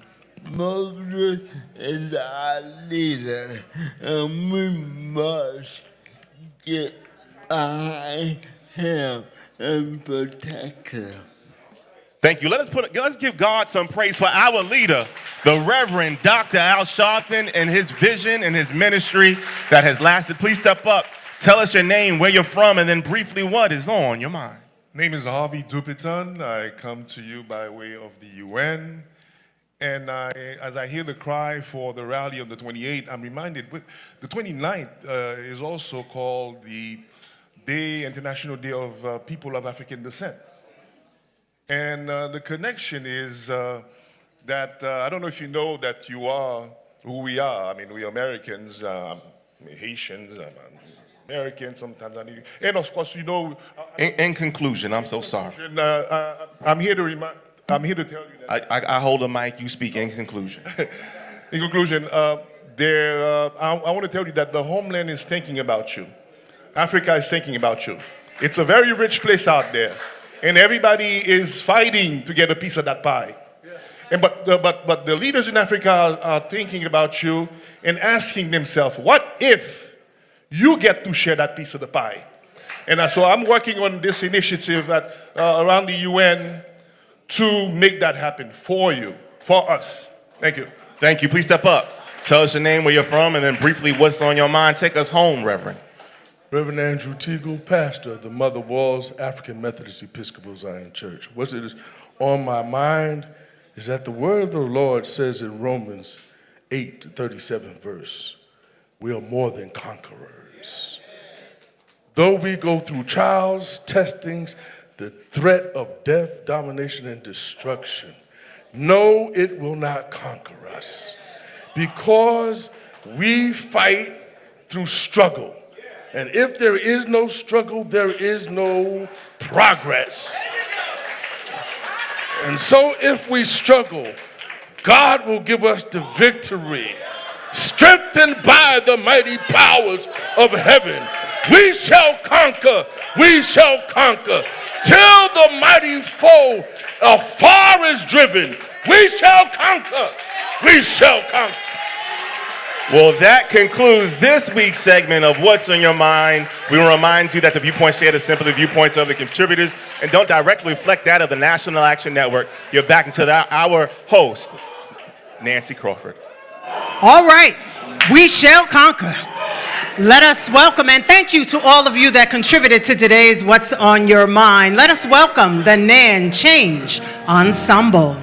Moses is our leader, and we must get behind him and protect him. Thank you. Let's give God some praise for our leader, the Reverend Dr. Al Sharpton, and his vision and his ministry that has lasted. Please step up. Tell us your name, where you're from, and then briefly what is on your mind. Name is Harvey Dupiton. I come to you by way of the UN. And as I hear the cry for the rally on the 28th, I'm reminded the 29th is also called the International Day of People of African Descent. And the connection is that, I don't know if you know that you are who we are. I mean, we are Americans, Haitians, Americans, sometimes. And of course, you know. In conclusion, I'm so sorry. I'm here to tell you that. I hold a mic, you speak in conclusion. In conclusion, I want to tell you that the homeland is thinking about you. Africa is thinking about you. It's a very rich place out there, and everybody is fighting to get a piece of that pie. And but the leaders in Africa are thinking about you and asking themselves, what if you get to share that piece of the pie? And so I'm working on this initiative around the UN to make that happen for you, for us. Thank you. Thank you. Please step up. Tell us your name, where you're from, and then briefly what's on your mind. Take us home, Reverend. Reverend Andrew Teagle, pastor of the Mother Walls African Methodist Episcopal Zion Church. What is on my mind is that the word of the Lord says in Romans 8:37 verse, we are more than conquerors. Though we go through trials, testings, the threat of death, domination, and destruction, no, it will not conquer us, because we fight through struggle. And if there is no struggle, there is no progress. And so if we struggle, God will give us the victory. Strengthened by the mighty powers of heaven, we shall conquer, we shall conquer. Till the mighty foe afar is driven, we shall conquer, we shall conquer. Well, that concludes this week's segment of What's on Your Mind. We will remind you that the viewpoints shared are simply the viewpoints of the contributors and don't directly reflect that of the National Action Network. You're back into our host, Nancy Crawford. All right, we shall conquer. Let us welcome, and thank you to all of you that contributed to today's What's on Your Mind. Let us welcome the Nan Change Ensemble.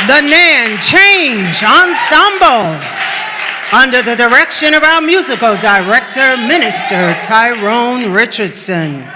the Nan Change Ensemble, under the direction of our musical director, Minister Tyrone Richardson.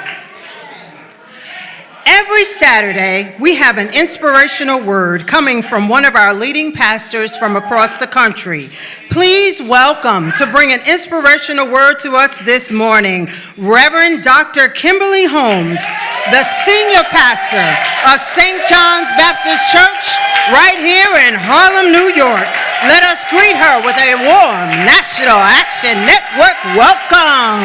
Every Saturday, we have an inspirational word coming from one of our leading pastors from across the country. Please welcome, to bring an inspirational word to us this morning, Reverend Dr. Kimberly Holmes, the senior pastor of St. John's Baptist Church right here in Harlem, New York. Let us greet her with a warm National Action Network welcome.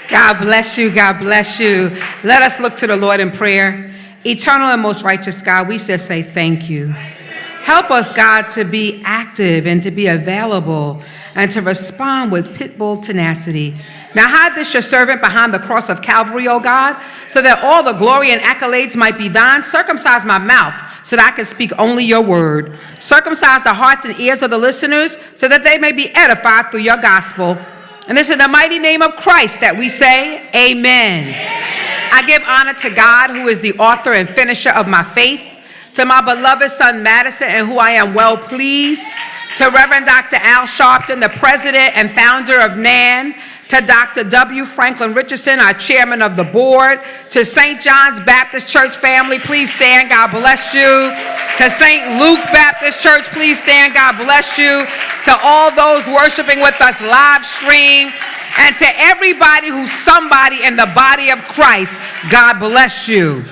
God bless you. God bless you. Let us look to the Lord in prayer. Eternal and most righteous God, we just say thank you. Help us, God, to be active and to be available and to respond with pitbull tenacity. Now hide this your servant behind the cross of Calvary, O God, so that all the glory and accolades might be thine. Circumcise my mouth so that I can speak only your word. Circumcise the hearts and ears of the listeners so that they may be edified through your gospel. And it's in the mighty name of Christ that we say, amen. I give honor to God, who is the author and finisher of my faith, to my beloved son Madison, in who I am well pleased, to Reverend Dr. Al Sharpton, the president and founder of NAN, to Dr. W. Franklin Richardson, our chairman of the board, to St. John's Baptist Church family, please stand, God bless you. To St. Luke Baptist Church, please stand, God bless you. To all those worshiping with us live stream, and to everybody who's somebody in the body of Christ, God bless you.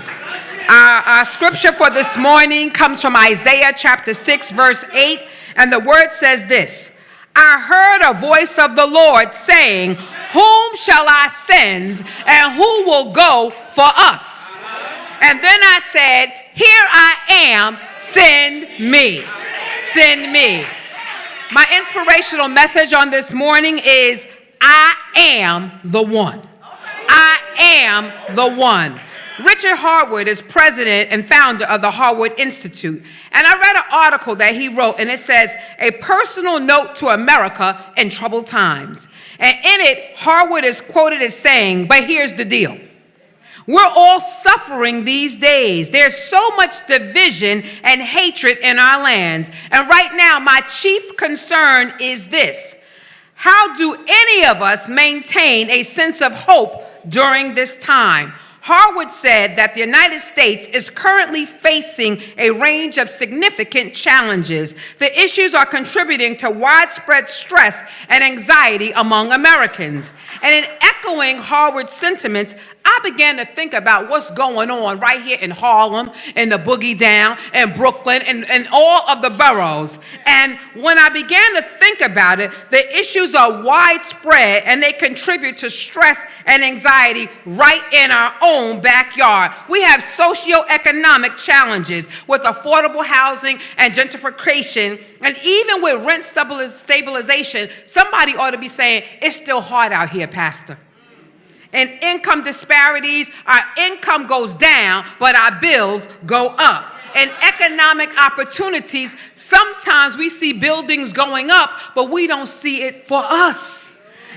Our scripture for this morning comes from Isaiah chapter 6, verse 8, and the word says this: I heard a voice of the Lord saying, whom shall I send, and who will go for us? And then I said, here I am, send me. Send me. My inspirational message on this morning is, I am the one. I am the one. Richard Harwood is president and founder of the Harwood Institute. And I read an article that he wrote, and it says, a personal note to America in troubled times. And in it, Harwood is quoted as saying, but here's the deal. We're all suffering these days. There's so much division and hatred in our land. And right now, my chief concern is this: how do any of us maintain a sense of hope during this time? Harwood said that the United States is currently facing a range of significant challenges. The issues are contributing to widespread stress and anxiety among Americans. And in echoing Harwood's sentiments, I began to think about what's going on right here in Harlem, in the Boogie Down, in Brooklyn, and all of the boroughs. And when I began to think about it, the issues are widespread and they contribute to stress and anxiety right in our own backyard. We have socioeconomic challenges with affordable housing and gentrification, and even with rent stabilization, somebody ought to be saying, it's still hard out here, Pastor. And income disparities, our income goes down, but our bills go up. And economic opportunities, sometimes we see buildings going up, but we don't see it for us.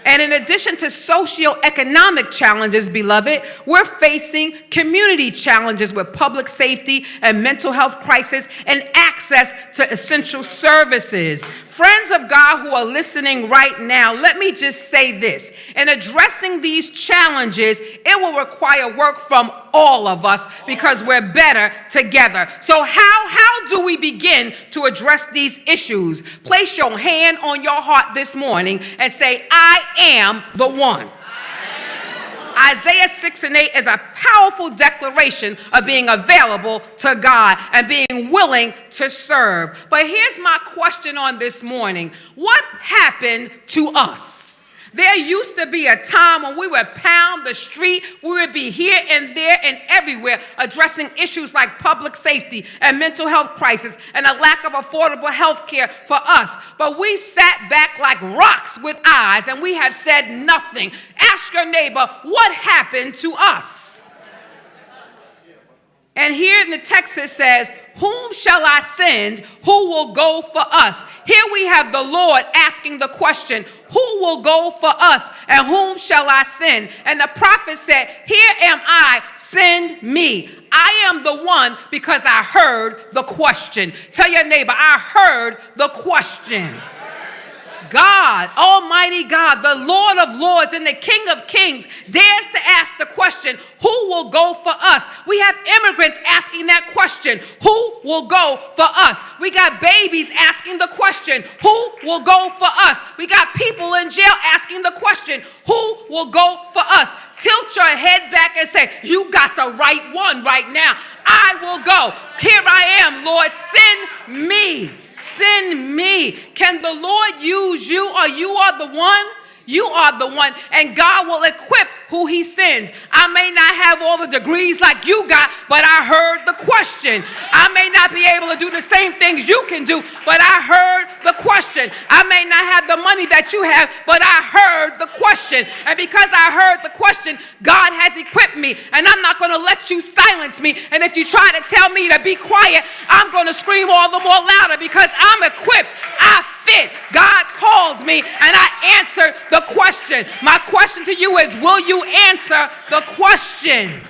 And in addition to socioeconomic challenges, beloved, we're facing community challenges with public safety and mental health crisis and access to essential services. Friends of God who are listening right now, let me just say this. In addressing these challenges, it will require work from all of us because we're better together. So how do we begin to address these issues? Place your hand on your heart this morning and say, I am the one. Isaiah 6 and 8 is a powerful declaration of being available to God and being willing to serve. But here's my question on this morning. What happened to us? There used to be a time when we would pound the street, we would be here and there and everywhere addressing issues like public safety and mental health crisis and a lack of affordable health care for us. But we sat back like rocks with eyes and we have said nothing. Ask your neighbor, what happened to us? And here in the text it says, whom shall I send? Who will go for us? Here we have the Lord asking the question, who will go for us and whom shall I send? And the prophet said, here am I, send me. I am the one because I heard the question. Tell your neighbor, I heard the question. God, Almighty God, the Lord of Lords and the King of Kings dares to ask the question, who will go for us? We have immigrants asking that question, who will go for us? We got babies asking the question, who will go for us? We got people in jail asking the question, who will go for us? Tilt your head back and say, you got the right one right now. I will go. Here I am, Lord, send me. Send me. Can the Lord use you, or you are the one? You are the one, and God will equip who he sends. I may not have all the degrees like you got, but I heard the question. I may not be able to do the same things you can do, but I heard the question. I may not have the money that you have, but I heard the question. And because I heard the question, God has equipped me, and I'm not going to let you silence me. And if you try to tell me to be quiet, I'm going to scream all the more louder because I'm equipped. I fit. God called me, and I answered the question. My question to you is, will you answer the question?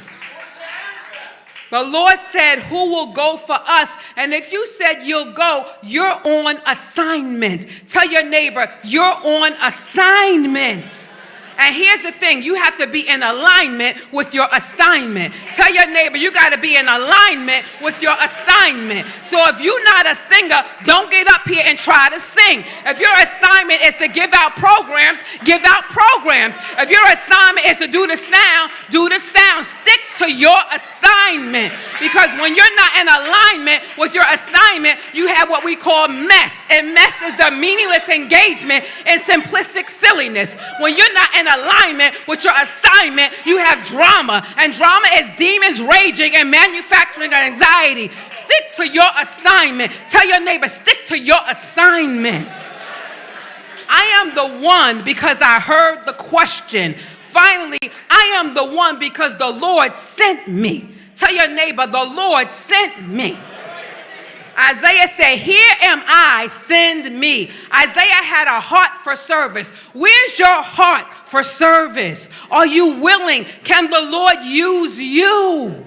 The Lord said, who will go for us? And if you said you'll go, you're on assignment. Tell your neighbor, you're on assignment. And here's the thing, you have to be in alignment with your assignment. Tell your neighbor, you got to be in alignment with your assignment. So if you're not a singer, don't get up here and try to sing. If your assignment is to give out programs, give out programs. If your assignment is to do the sound, do the sound. Stick to your assignment. Because when you're not in alignment with your assignment, you have what we call mess. And mess is the meaningless engagement in simplistic silliness. When you're not in alignment with your assignment, you have drama, and drama is demons raging and manufacturing anxiety. Stick to your assignment. Tell your neighbor, stick to your assignment. I am the one because I heard the question. Finally, I am the one because the Lord sent me. Tell your neighbor, the Lord sent me. Isaiah said, here am I, send me. Isaiah had a heart for service. Where's your heart for service? Are you willing? Can the Lord use you?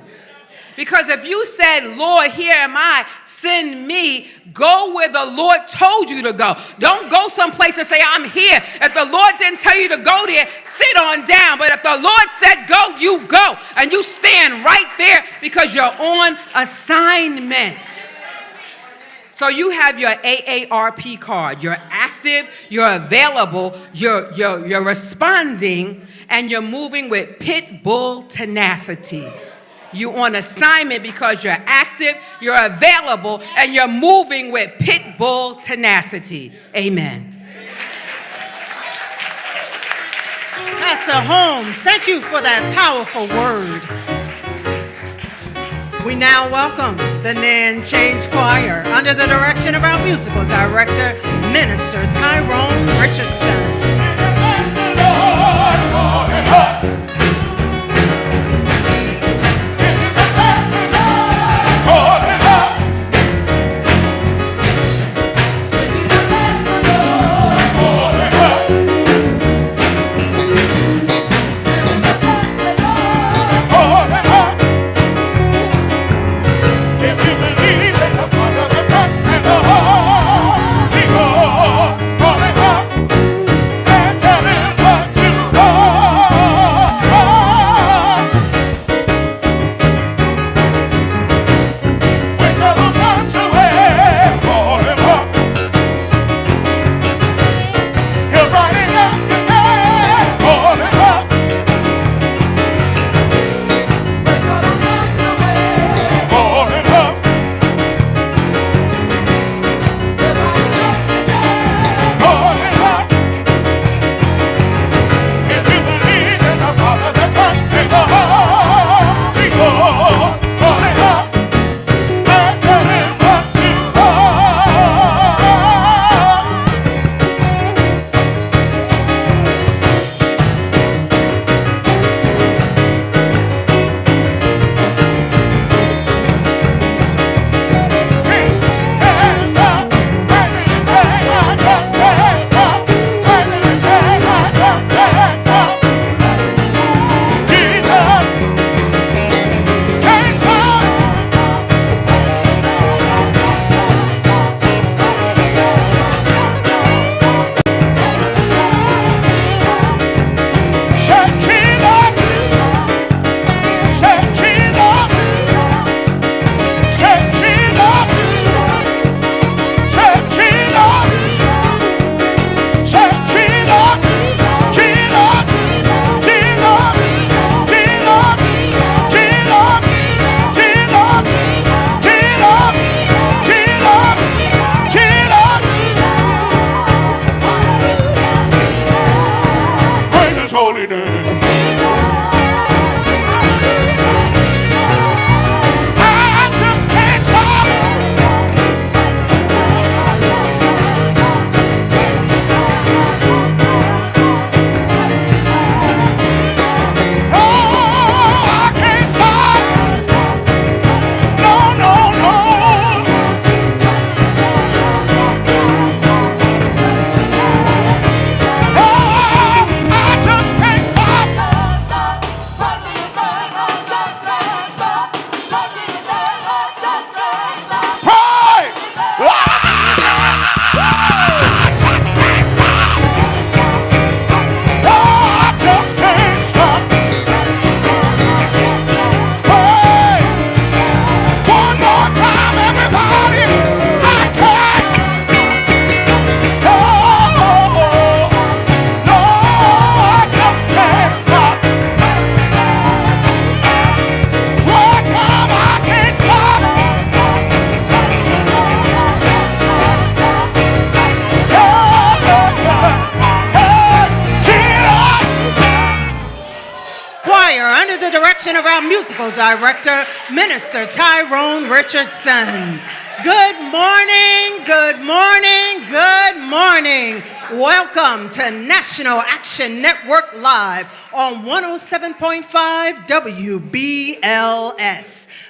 Because if you said, Lord, here am I, send me, go where the Lord told you to go. Don't go someplace and say, I'm here. If the Lord didn't tell you to go there, sit on down. But if the Lord said go, you go. And you stand right there because you're on assignment. So you have your AARP card. You're active, you're available, you're responding, and you're moving with pit bull tenacity. You're on assignment because you're active, you're available, and you're moving with pit bull tenacity. Amen. Pastor Holmes, thank you for that powerful word. We now welcome the Nan Change Choir under the direction of our musical director, Minister Tyrone Richardson. choir under the direction of our musical director, Minister Tyrone Richardson. Good morning, good morning, good morning. Welcome to National Action Network Live on 107.5 WBLS.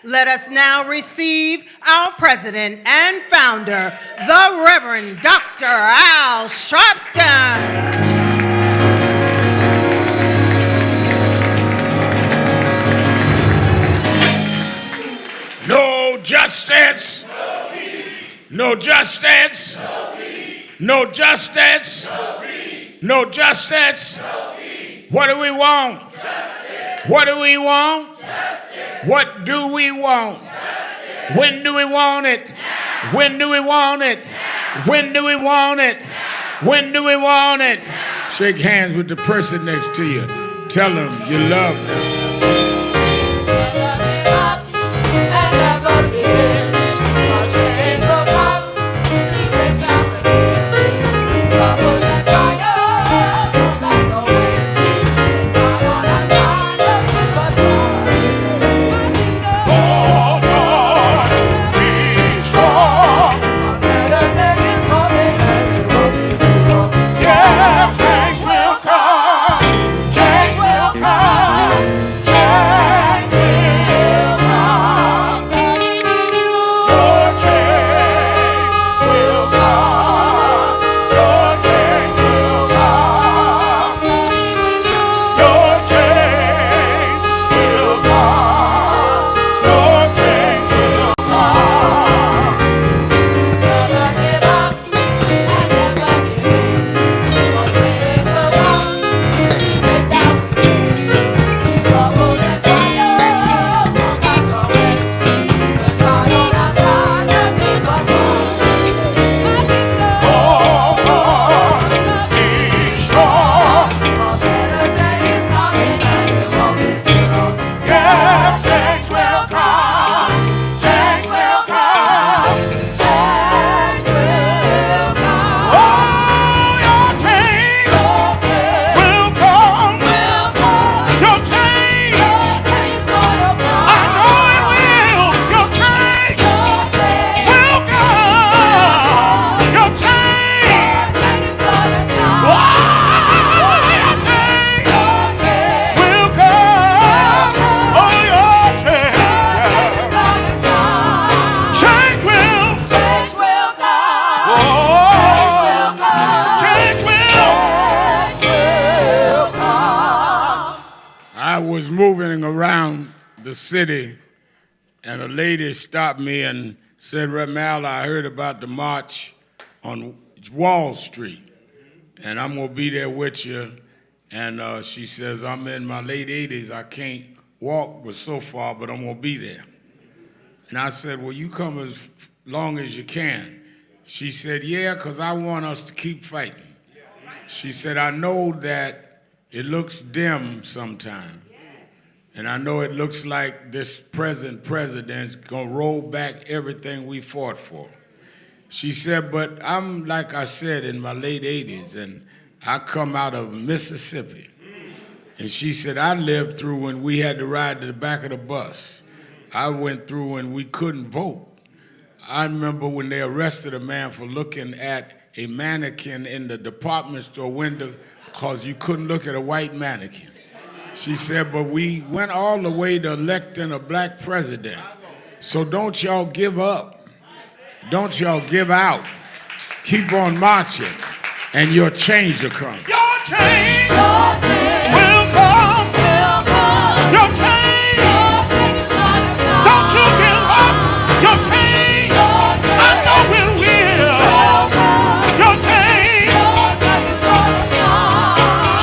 Let us now receive our president and founder, the Reverend Dr. Al Sharpton. No justice. No justice. No justice. No justice. What do we want? What do we want? What do we want? When do we want it? When do we want it? When do we want it? When do we want it? Shake hands with the person next to you. Tell them you love them. I was moving around the city, and a lady stopped me and said, Reverend Al, I heard about the march on Wall Street, and I'm going to be there with you. And she says, I'm in my late 80s. I can't walk but so far, but I'm going to be there. And I said, well, you come as long as you can. She said, yeah, because I want us to keep fighting. She said, I know that it looks dim sometimes. And I know it looks like this present president's going to roll back everything we fought for. She said, but I'm, like I said, in my late 80s, and I come out of Mississippi. And she said, I lived through when we had to ride to the back of the bus. I went through when we couldn't vote. I remember when they arrested a man for looking at a mannequin in the department store window because you couldn't look at a white mannequin. She said, but we went all the way to electing a black president. So don't y'all give up. Don't y'all give out. Keep on marching, and your change will come. Your change will come. Your change. Don't you give up. Your change. I know it will. Your change.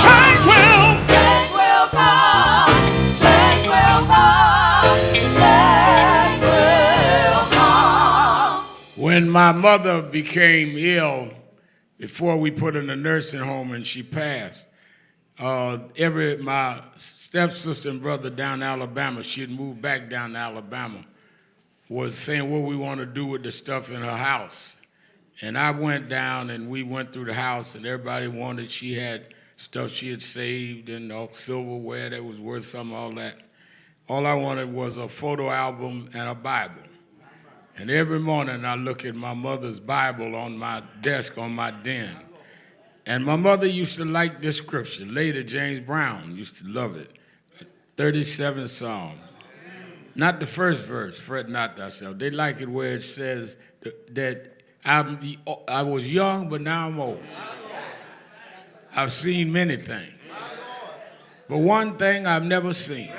Change will. Change will come. Change will come. Change will come. When my mother became ill, before we put her in a nursing home and she passed, my stepsister and brother down in Alabama, she had moved back down to Alabama, was saying what we want to do with the stuff in her house. And I went down and we went through the house and everybody wanted, she had stuff she had saved and silverware that was worth something, all that. All I wanted was a photo album and a Bible. And every morning I look at my mother's Bible on my desk on my den. And my mother used to like this scripture. Later, James Brown used to love it. 37 Psalms. Not the first verse, fret not thyself. They like it where it says that I was young, but now I'm old. I've seen many things. But one thing I've never seen.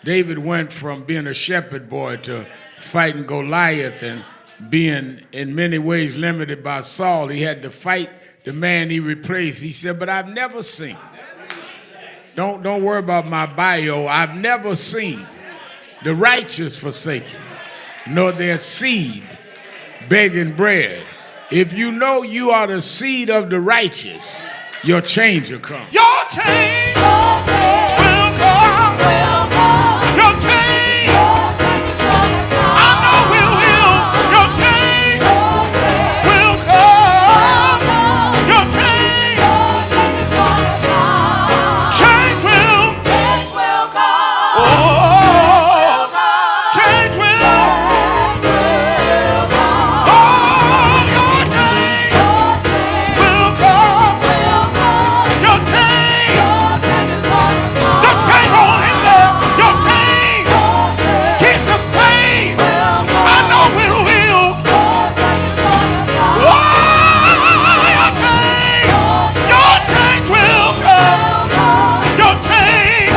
David went from being a shepherd boy to fighting Goliath and being in many ways limited by Saul. He had to fight the man he replaced. He said, but I've never seen. Don't worry about my bio. I've never seen the righteous forsaken, nor their seed begging bread. If you know you are the seed of the righteous, your change will come. Your change will come. Your change. I know it will. Your change will come. Your change. Change will come. Oh, change will come. Oh, your change will come. Your change. Just hang on in there. Your change. Keep the faith. I know it will. Oh, your change. Your change will come. Your change.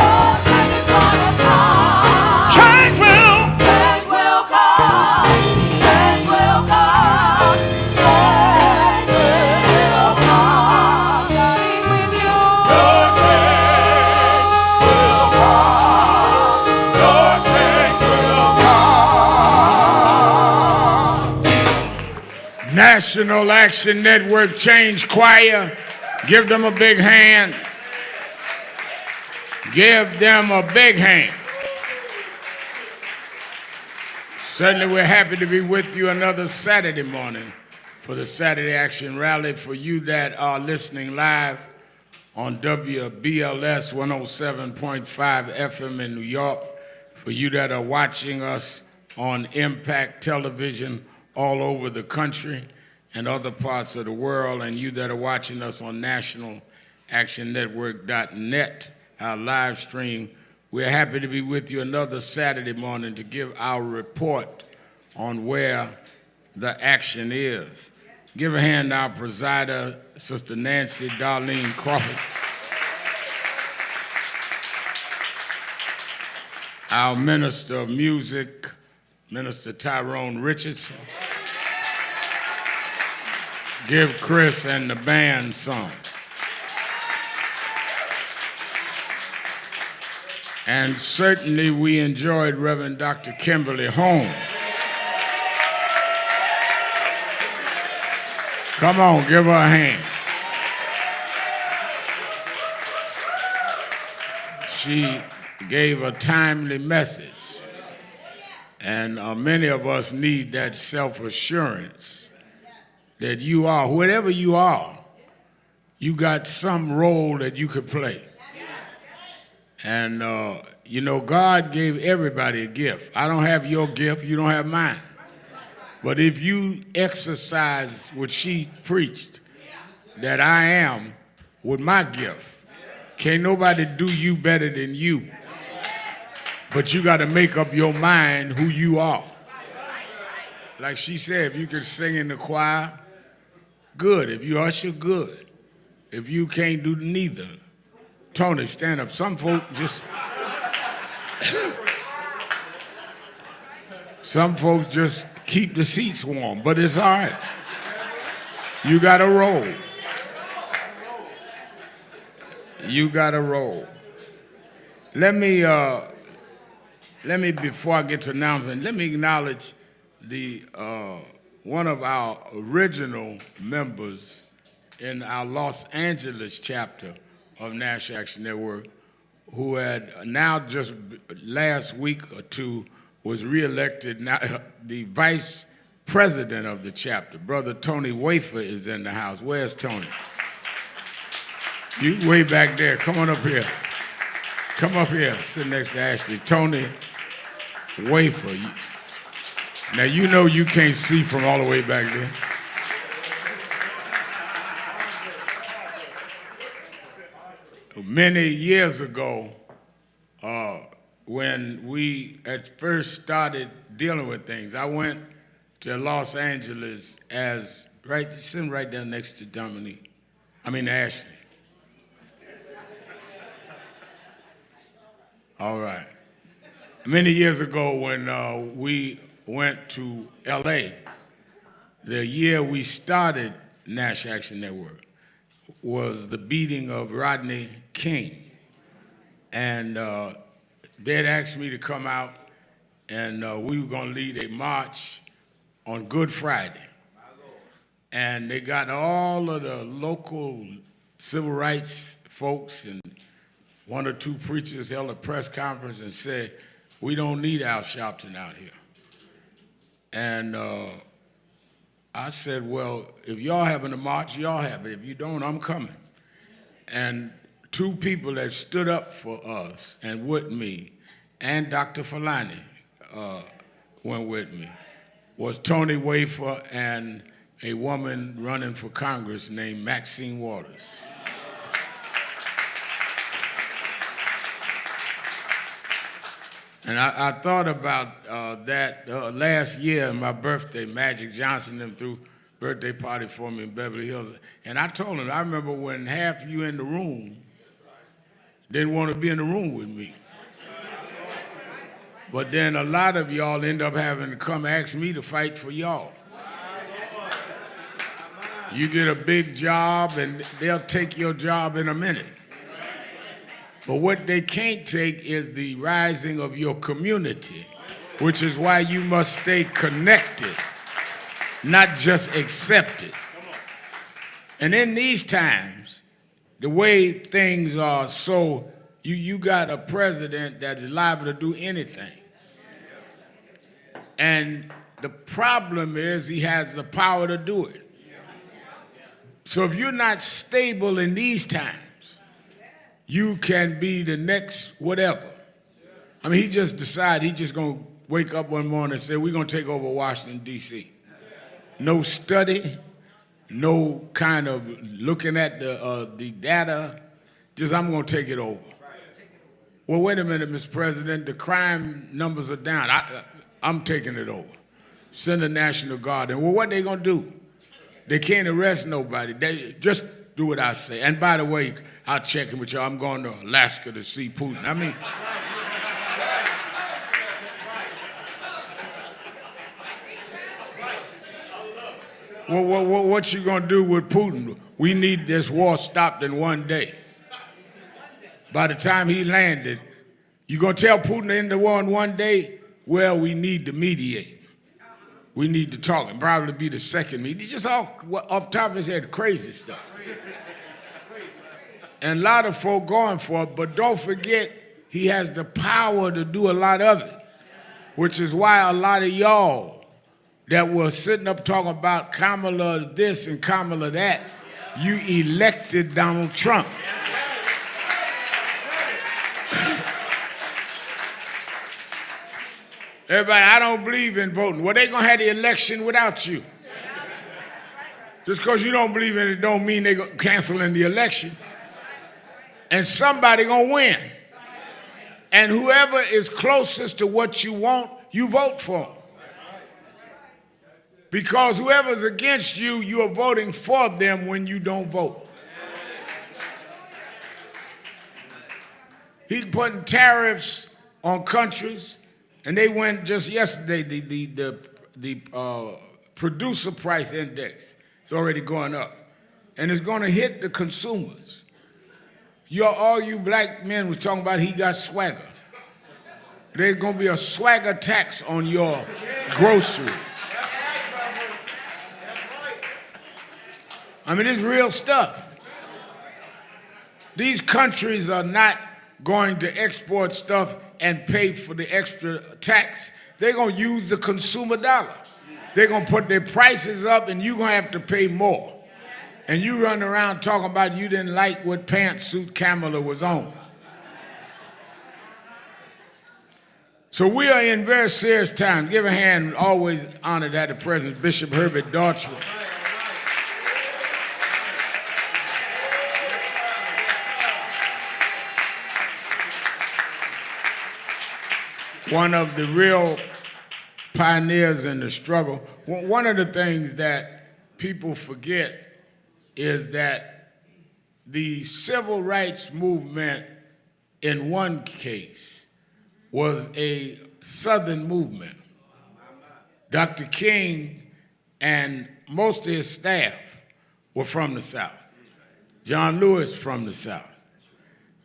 Change will. Change will come. Change will come. Change will come. Change with you. Your change will come. Your change will come. National Action Network Change Choir. Give them a big hand. Give them a big hand. Certainly we're happy to be with you another Saturday morning for the Saturday Action Rally. For you that are listening live on WBLS 107.5 FM in New York, for you that are watching us on Impact Television all over the country and other parts of the world, and you that are watching us on nationalactionnetwork.net, our live stream, we're happy to be with you another Saturday morning to give our report on where the action is. Give a hand to our presider, Sister Nancy Darlene Crawford. Our Minister of Music, Minister Tyrone Richardson. Give Chris and the band some. And certainly we enjoyed Reverend Dr. Kimberly Holmes. Come on, give her a hand. She gave a timely message. And many of us need that self-assurance that you are, whatever you are, you got some role that you could play. And, you know, God gave everybody a gift. I don't have your gift, you don't have mine. But if you exercise what she preached, that I am with my gift, can't nobody do you better than you. But you got to make up your mind who you are. Like she said, if you can sing in the choir, good. If you usher, good. If you can't do neither, Tony, stand up. Some folk just... Some folks just keep the seats warm, but it's all right. You got to roll. You got to roll. Let me, before I get to announcement, let me acknowledge the one of our original members in our Los Angeles chapter of National Action Network, who had now just last week or two was reelected, now the vice president of the chapter. Brother Tony Wafer is in the house. Where's Tony? You way back there. Come on up here. Come up here. Sit next to Ashley. Tony Wafer. Now you know you can't see from all the way back there. Many years ago, when we at first started dealing with things, I went to Los Angeles sitting right down next to Ashley. All right. Many years ago when we went to LA, the year we started National Action Network was the beating of Rodney King. And they'd asked me to come out and we were gonna lead a march on Good Friday. And they got all of the local civil rights folks, and one or two preachers held a press conference and said, we don't need Al Sharpton out here. And I said, well, if y'all having a march, y'all have it. If you don't, I'm coming. And two people that stood up for us and with me, and Dr. Falani went with me, was Tony Wafer and a woman running for Congress named Maxine Waters. And I thought about that last year, my birthday. Magic Johnson them threw birthday party for me in Beverly Hills. And I told them, I remember when half of you in the room didn't want to be in the room with me. But then a lot of y'all end up having to come ask me to fight for y'all. You get a big job and they'll take your job in a minute. But what they can't take is the rising of your community, which is why you must stay connected, not just accepted. And in these times, the way things are, so you got a president that is liable to do anything. And the problem is he has the power to do it. So if you're not stable in these times, you can be the next whatever. I mean, he just decided he's just going to wake up one morning and say, we're going to take over Washington, D.C. No study, no kind of looking at the data, just I'm going to take it over. Well, wait a minute, Mr. President, the crime numbers are down. I'm taking it over. Send the National Guard in. Well, what they going to do? They can't arrest nobody. They just do what I say. And by the way, I'll check in with y'all. I'm going to Alaska to see Putin. I mean, what you gonna do with Putin? We need this war stopped in one day. By the time he landed, you gonna tell Putin to end the war in one day? Well, we need to mediate. We need to talk, and probably be the second meeting. Just all off the top of his head, crazy stuff. And a lot of folk going for it, but don't forget, he has the power to do a lot of it, which is why a lot of y'all that were sitting up talking about Kamala this and Kamala that, you elected Donald Trump. Everybody, I don't believe in voting. Well, they gonna have the election without you. Just because you don't believe in it don't mean they're canceling the election. And somebody gonna win. And whoever is closest to what you want, you vote for. Because whoever's against you, you are voting for them when you don't vote. He's putting tariffs on countries, and they went just yesterday, the producer price index is already going up. And it's gonna hit the consumers. All you black men was talking about he got swagger. There's gonna be a swagger tax on your groceries. I mean, it's real stuff. These countries are not going to export stuff and pay for the extra tax. They're gonna use the consumer dollar. they're going to put their prices up and you're going to have to pay more. And you run around talking about you didn't like what pantsuit Kamala was on. So we are in very serious times. Give a hand, always honored at the presence, Bishop Herbert Daughtry. One of the real pioneers in the struggle. One of the things that people forget is that the civil rights movement, in one case, was a Southern movement. Dr. King and most of his staff were from the South. John Lewis from the South.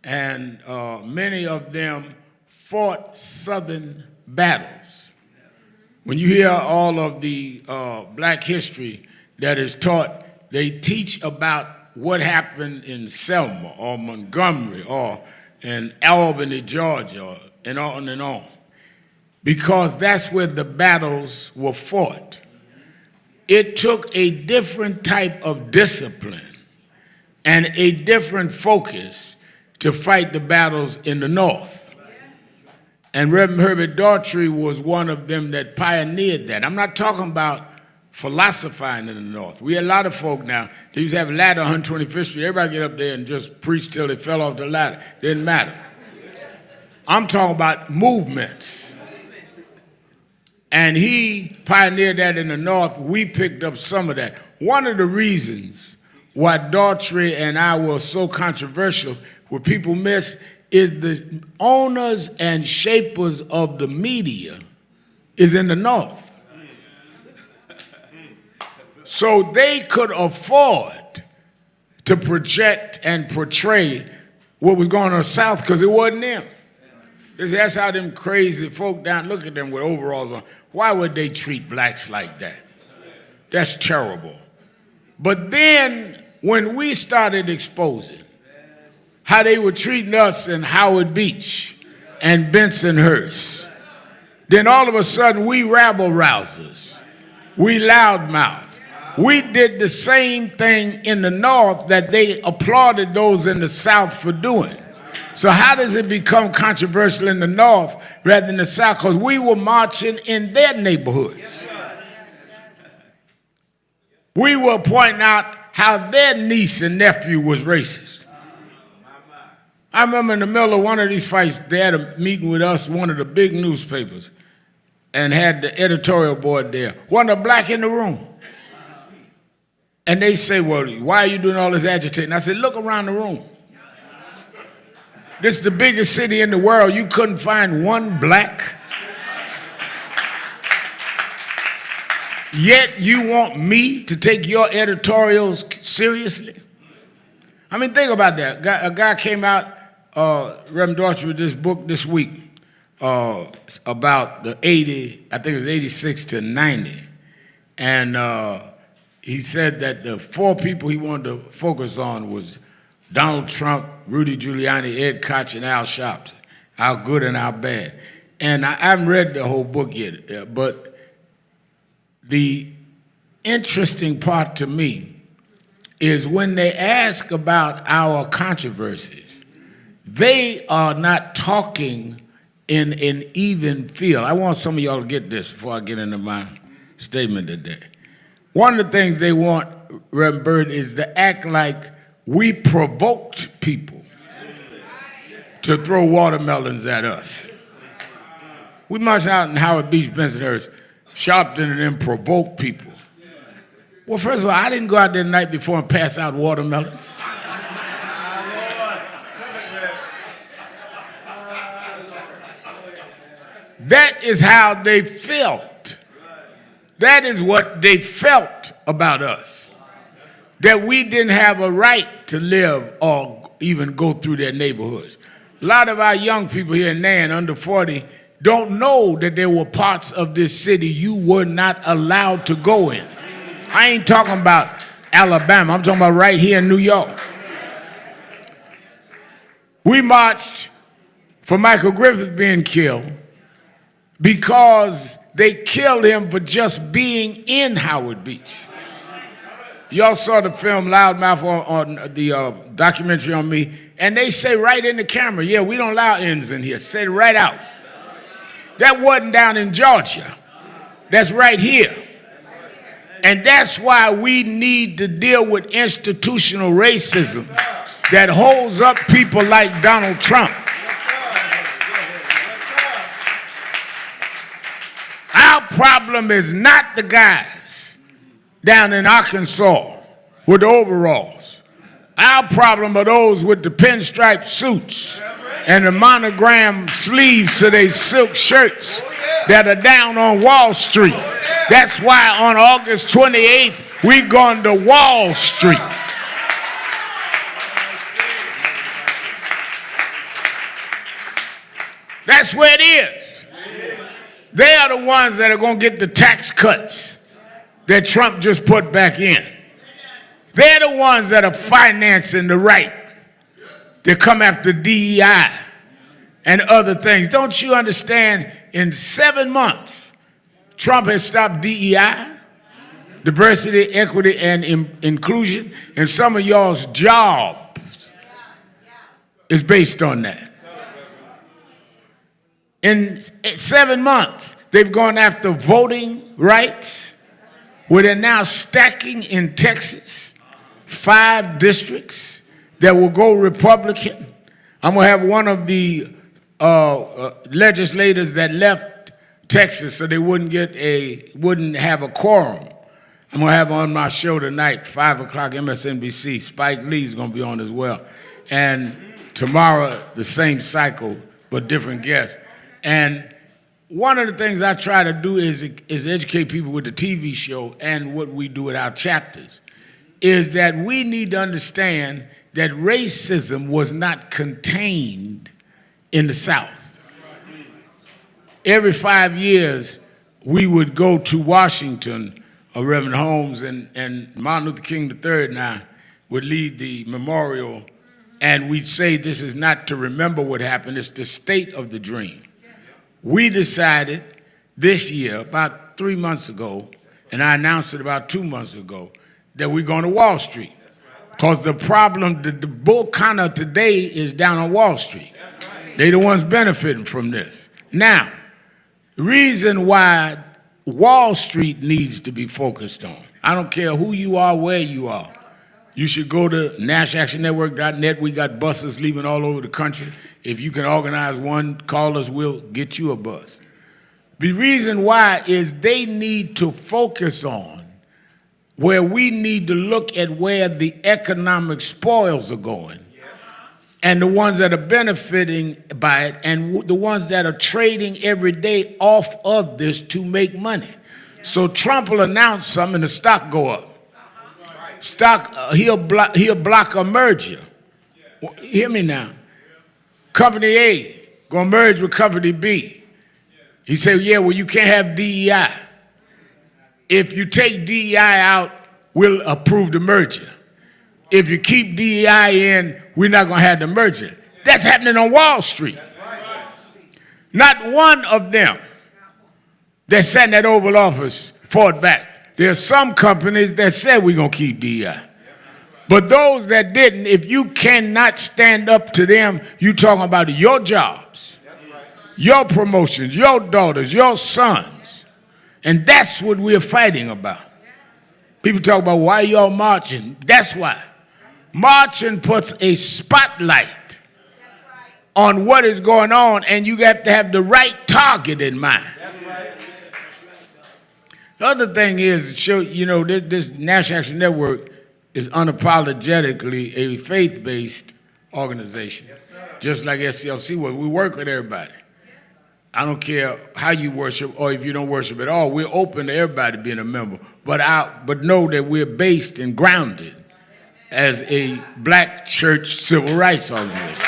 And many of them fought Southern battles. When you hear all of the black history that is taught, they teach about what happened in Selma or Montgomery or in Albany, Georgia, and on and on. Because that's where the battles were fought. It took a different type of discipline and a different focus to fight the battles in the North. And Reverend Herbert Daughtry was one of them that pioneered that. I'm not talking about philosophizing in the North. We had a lot of folk now. They used to have a ladder on 125th Street. Everybody get up there and just preach till they fell off the ladder. Didn't matter. I'm talking about movements. And he pioneered that in the North. We picked up some of that. One of the reasons why Daughtry and I were so controversial, what people miss, is the owners and shapers of the media is in the North. So they could afford to project and portray what was going on in the South because it wasn't them. That's how them crazy folk down, look at them with overalls on. Why would they treat blacks like that? That's terrible. But then when we started exposing how they were treating us in Howard Beach and Bensonhurst, then all of a sudden we rabble-rousers, we loudmouths. We did the same thing in the North that they applauded those in the South for doing. So how does it become controversial in the North rather than the South? Because we were marching in their neighborhoods. We were pointing out how their niece and nephew was racist. I remember in the middle of one of these fights, they had a meeting with us, one of the big newspapers, and had the editorial board there. Wasn't a black in the room. And they say, well, why are you doing all this agitating? I said, look around the room. This is the biggest city in the world. You couldn't find one black. Yet you want me to take your editorials seriously? I mean, think about that. A guy came out, Reverend Daughtry, with this book this week about the 80, I think it was 86 to 90. And he said that the four people he wanted to focus on was Donald Trump, Rudy Giuliani, Ed Koch, and Al Sharpton, our good and our bad. And I haven't read the whole book yet, but the interesting part to me is when they ask about our controversies, they are not talking in an even field. I want some of y'all to get this before I get into my statement today. One of the things they want, Reverend Bird, is to act like we provoked people to throw watermelons at us. We marched out in Howard Beach, Bensonhurst, Sharpton, and then provoked people. Well, first of all, I didn't go out there the night before and pass out watermelons. That is how they felt. That is what they felt about us. That we didn't have a right to live or even go through their neighborhoods. A lot of our young people here in Nan, under 40, don't know that there were parts of this city you were not allowed to go in. I ain't talking about Alabama. I'm talking about right here in New York. We marched for Michael Griffith being killed because they killed him for just being in Howard Beach. Y'all saw the film Loudmouth on the documentary on me, and they say right in the camera, yeah, we don't allow ends in here. Say it right out. That wasn't down in Georgia. That's right here. And that's why we need to deal with institutional racism that holds up people like Donald Trump. Our problem is not the guys down in Arkansas with the overalls. Our problem are those with the pinstripe suits and the monogram sleeves to their silk shirts that are down on Wall Street. That's why on August 28th, we going to Wall Street. That's where it is. They are the ones that are going to get the tax cuts that Trump just put back in. They're the ones that are financing the right to come after DEI and other things. Don't you understand? In 7 months, Trump has stopped DEI, diversity, equity, and inclusion, and some of y'all's jobs is based on that. In 7 months, they've gone after voting rights, where they're now stacking in Texas 5 districts that will go Republican. I'm going to have one of the legislators that left Texas so they wouldn't have a quorum. I'm going to have on my show tonight, 5 o'clock, MSNBC. Spike Lee's going to be on as well. And tomorrow, the same cycle, but different guests. And one of the things I try to do is educate people with the TV show and what we do with our chapters, is that we need to understand that racism was not contained in the South. Every 5 years, we would go to Washington, Reverend Holmes and Martin Luther King III and I would lead the memorial, and we'd say this is not to remember what happened, it's the state of the dream. We decided this year, about 3 months ago, and I announced it about 2 months ago, that we're going to Wall Street. Because the problem, the bull counter today is down on Wall Street. They're the ones benefiting from this. Now, the reason why Wall Street needs to be focused on, I don't care who you are, where you are. You should go to nationalactionnetwork.net. We got buses leaving all over the country. If you can organize one, call us, we'll get you a bus. The reason why is they need to focus on where we need to look at where the economic spoils are going and the ones that are benefiting by it and the ones that are trading every day off of this to make money. So Trump will announce something and the stock go up. He'll block a merger. Hear me now. Company A gonna merge with Company B. He said, yeah, well, you can't have DEI. If you take DEI out, we'll approve the merger. If you keep DEI in, we're not gonna have the merger. That's happening on Wall Street. Not one of them that sat in that Oval Office fought back. There are some companies that said we're gonna keep DEI. But those that didn't, if you cannot stand up to them, you talking about your jobs, your promotions, your daughters, your sons. And that's what we're fighting about. People talk about why y'all marching. That's why. Marching puts a spotlight on what is going on, and you have to have the right target in mind. The other thing is, this National Action Network is unapologetically a faith-based organization, just like SCLC was. We work with everybody. I don't care how you worship or if you don't worship at all. We're open to everybody being a member, but know that we're based and grounded as a black church civil rights organization.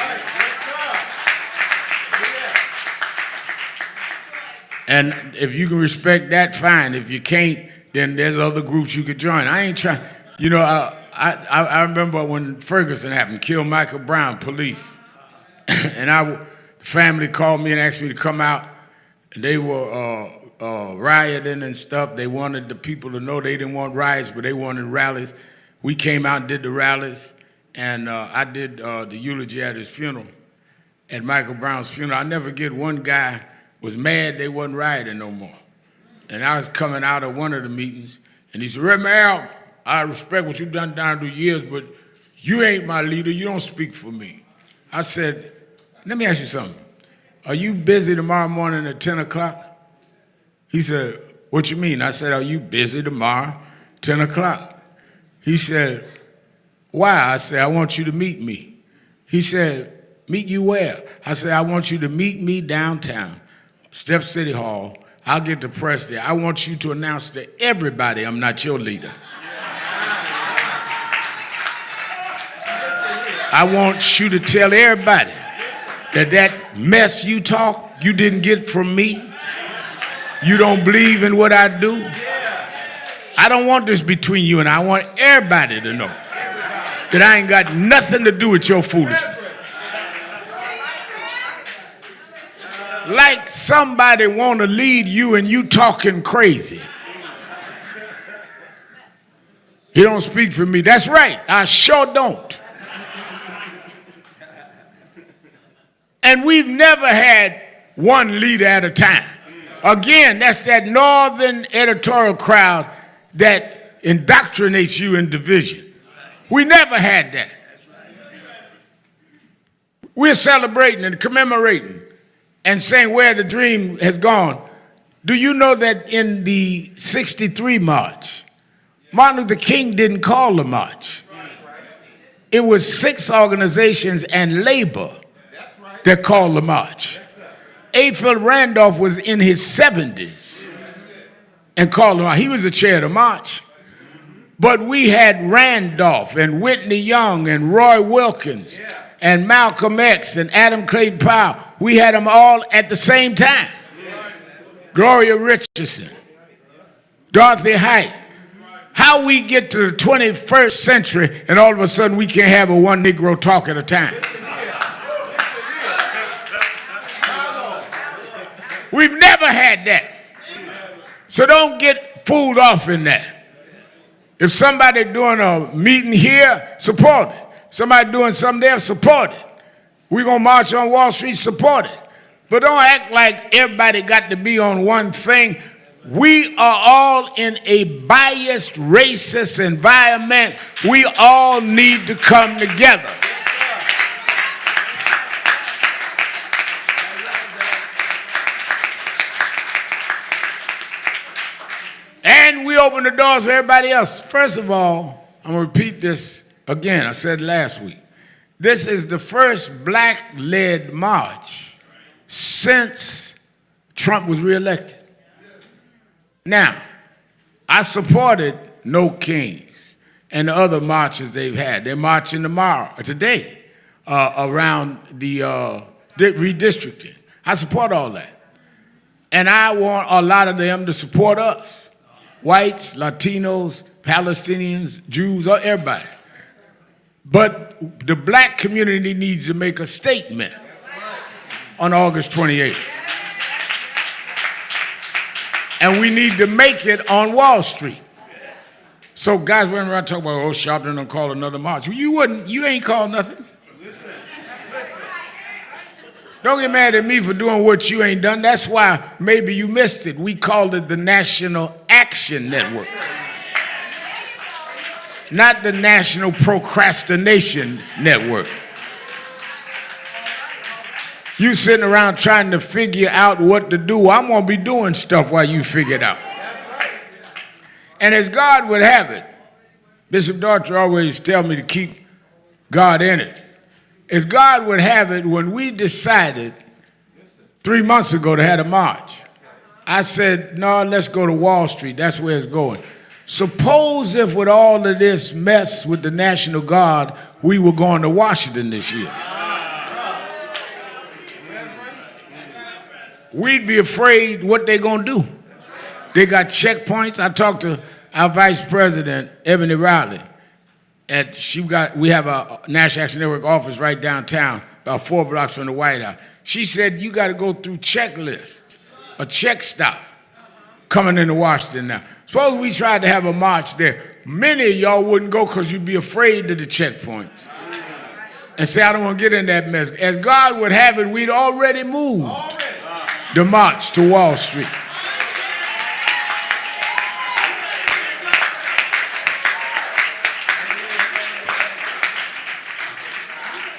And if you can respect that, fine. If you can't, then there's other groups you could join. I ain't trying. I remember when Ferguson happened, killed Michael Brown, police. And the family called me and asked me to come out. They were rioting and stuff. They wanted the people to know they didn't want riots, but they wanted rallies. We came out and did the rallies, and I did the eulogy at his funeral, at Michael Brown's funeral. I never get one guy was mad they wasn't rioting no more. And I was coming out of one of the meetings, and he said, Reverend Al, I respect what you've done down through years, but you ain't my leader. You don't speak for me. I said, let me ask you something. Are you busy tomorrow morning at 10 o'clock? He said, what you mean? I said, are you busy tomorrow, 10 o'clock? He said, why? I said, I want you to meet me. He said, meet you where? I said, I want you to meet me downtown, Step City Hall. I'll get the press there. I want you to announce to everybody I'm not your leader. I want you to tell everybody that mess you talk, you didn't get from me. You don't believe in what I do. I don't want this between you and I want everybody to know that I ain't got nothing to do with your foolishness. Like somebody want to lead you and you talking crazy. He don't speak for me. That's right. I sure don't. And we've never had one leader at a time. Again, that's that northern editorial crowd that indoctrinates you in division. We never had that. We're celebrating and commemorating and saying where the dream has gone. Do you know that in the 63 march, Martin Luther King didn't call the march? It was 6 organizations and labor that called the march. A. Phil Randolph was in his 70s and called the march. He was the chair of the march. But we had Randolph and Whitney Young and Roy Wilkins and Malcolm X and Adam Clayton Powell. We had them all at the same time. Gloria Richardson, Dorothy Height. How we get to the 21st century and all of a sudden we can't have a one Negro talk at a time? We've never had that. So don't get fooled off in that. If somebody doing a meeting here, support it. Somebody doing something there, support it. We're going to march on Wall Street, support it. But don't act like everybody got to be on one thing. We are all in a biased, racist environment. We all need to come together. And we open the doors for everybody else. First of all, I'm going to repeat this again. I said last week. This is the first black-led march since Trump was reelected. Now, I supported No Kings and the other marches they've had. They're marching today, around the redistricting. I support all that. And I want a lot of them to support us. Whites, Latinos, Palestinians, Jews, or everybody. But the black community needs to make a statement on August 28th. And we need to make it on Wall Street. So guys went around talking about, Sharpton don't call another march. Well, you ain't called nothing. Don't get mad at me for doing what you ain't done. That's why maybe you missed it. We called it the National Action Network. Not the National Procrastination Network. You sitting around trying to figure out what to do. I'm going to be doing stuff while you figure it out. And as God would have it, Bishop Daughtry always tell me to keep God in it. As God would have it, when we decided 3 months ago to have a march, I said, no, let's go to Wall Street. That's where it's going. Suppose if with all of this mess with the National Guard, we were going to Washington this year. We'd be afraid what they're going to do. They got checkpoints. I talked to our Vice President, Ebony Riley. We have a National Action Network office right downtown, about 4 blocks from the White House. She said, you got to go through checklists, a check stop. coming into Washington now. Suppose we tried to have a march there. Many of y'all wouldn't go because you'd be afraid of the checkpoints. And say, I don't want to get in that mess. As God would have it, we'd already moved the march to Wall Street.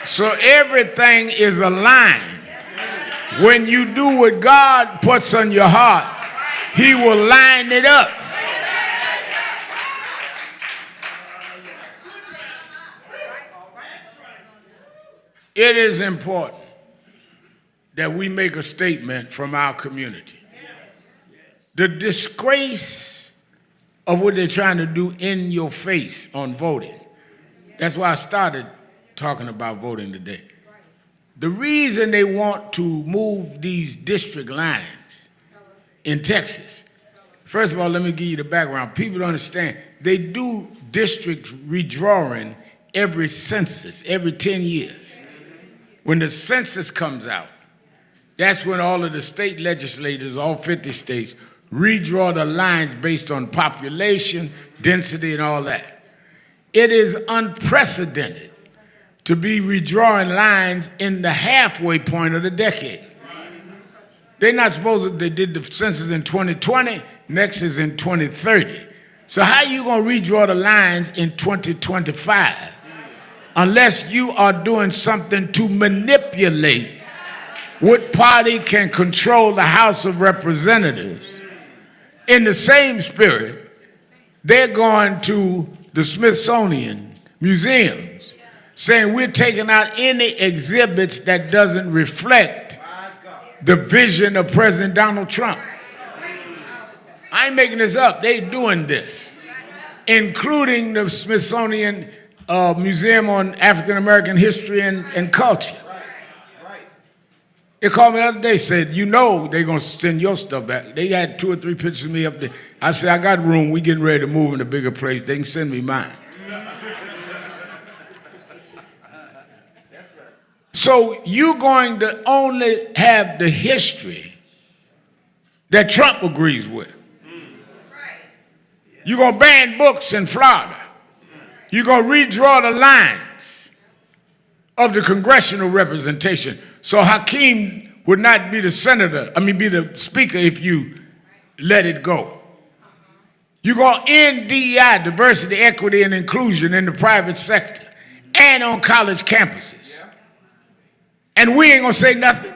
So everything is aligned. When you do what God puts on your heart, He will line it up. It is important that we make a statement from our community. The disgrace of what they're trying to do in your face on voting. That's why I started talking about voting today. The reason they want to move these district lines in Texas, first of all, let me give you the background. People don't understand. They do district redrawing every census, every 10 years. When the census comes out, that's when all of the state legislators, all 50 states, redraw the lines based on population, density, and all that. It is unprecedented to be redrawing lines in the halfway point of the decade. They're not supposed to, they did the census in 2020, next is in 2030. So how you gonna redraw the lines in 2025? Unless you are doing something to manipulate what party can control the House of Representatives. In the same spirit, they're going to the Smithsonian museums saying we're taking out any exhibits that doesn't reflect the vision of President Donald Trump. I ain't making this up. They're doing this, including the Smithsonian Museum on African American History and Culture. They called me the other day, said, you know they're going to send your stuff back. They had 2 or 3 pictures of me up there. I said, I got room. We getting ready to move in a bigger place. They can send me mine. So you're going to only have the history that Trump agrees with. You're going to ban books in Florida. You're going to redraw the lines of the congressional representation. So Hakeem would not be the be the speaker if you let it go. You're going to end DEI, diversity, equity, and inclusion in the private sector and on college campuses. And we ain't going to say nothing.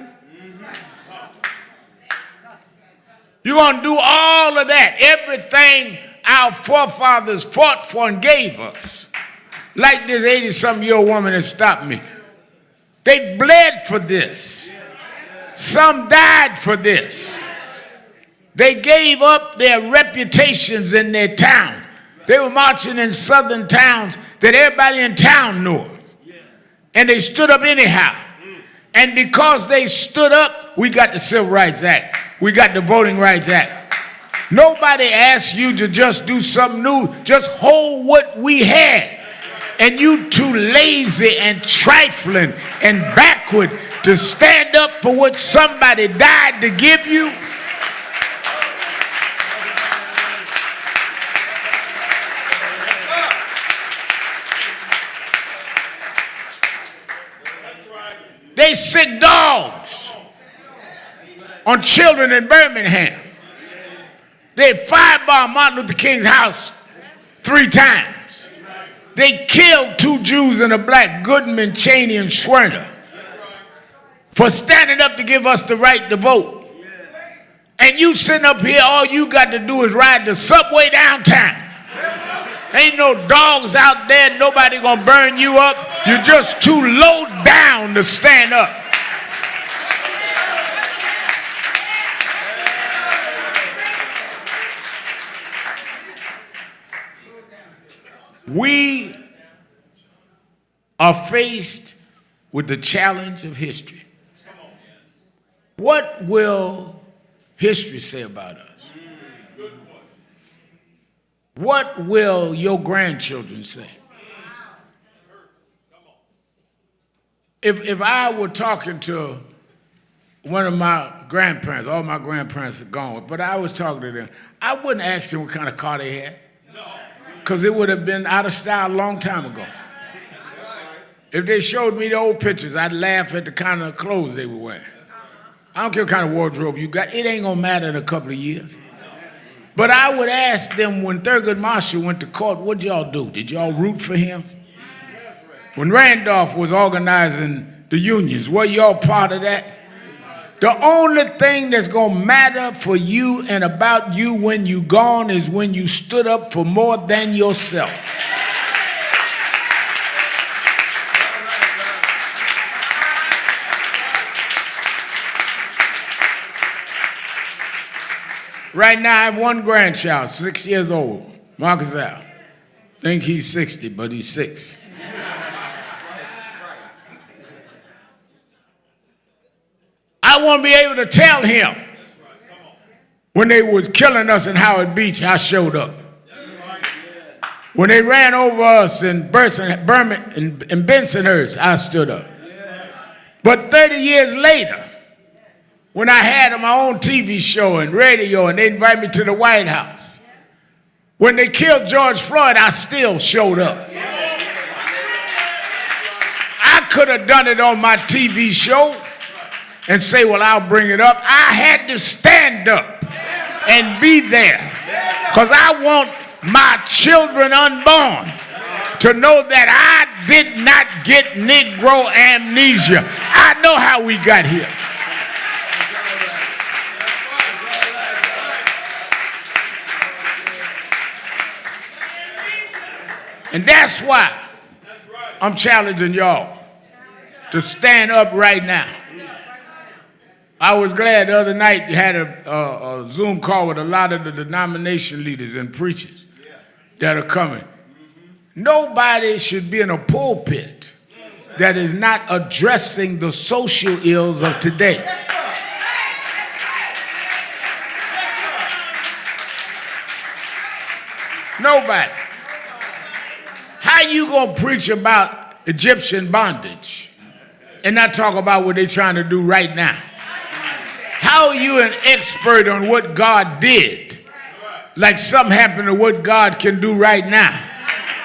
You're going to do all of that, everything our forefathers fought for and gave us. Like this 80-something-year-old woman that stopped me. They bled for this. Some died for this. They gave up their reputations in their towns. They were marching in southern towns that everybody in town knew them. And they stood up anyhow. And because they stood up, we got the Civil Rights Act. We got the Voting Rights Act. Nobody asked you to just do something new. Just hold what we had. And you too lazy and trifling and backward to stand up for what somebody died to give you. They sick dogs on children in Birmingham. They firebombed Martin Luther King's house 3 times. They killed 2 Jews and a black, Goodman, Cheney, and Schwerner, for standing up to give us the right to vote. And you sitting up here, all you got to do is ride the subway downtown. Ain't no dogs out there, nobody gonna burn you up. You're just too low down to stand up. We are faced with the challenge of history. What will history say about us? What will your grandchildren say? If I were talking to one of my grandparents, all my grandparents are gone, but I was talking to them. I wouldn't ask them what kind of car they had, because it would have been out of style a long time ago. If they showed me the old pictures, I'd laugh at the kind of clothes they were wearing. I don't care what kind of wardrobe you got. It ain't gonna matter in a couple of years. But I would ask them, when Thurgood Marshall went to court, what'd y'all do? Did y'all root for him? When Randolph was organizing the unions, were y'all part of that? The only thing that's gonna matter for you and about you when you gone is when you stood up for more than yourself. Right now, I have one grandchild, 6 years old, Marcus Al. Think he's 60, but he's 6. I want to be able to tell him when they was killing us in Howard Beach, I showed up. When they ran over us in Bensonhurst, I stood up. But 30 years later, when I had my own TV show and radio and they invited me to the White House, when they killed George Floyd, I still showed up. I could have done it on my TV show and say, well, I'll bring it up. I had to stand up and be there because I want my children unborn to know that I did not get Negro amnesia. I know how we got here. And that's why I'm challenging y'all to stand up right now. I was glad the other night you had a Zoom call with a lot of the denomination leaders and preachers that are coming. Nobody should be in a pulpit that is not addressing the social ills of today. Nobody. How you gonna preach about Egyptian bondage and not talk about what they're trying to do right now? How are you an expert on what God did, like something happened to what God can do right now?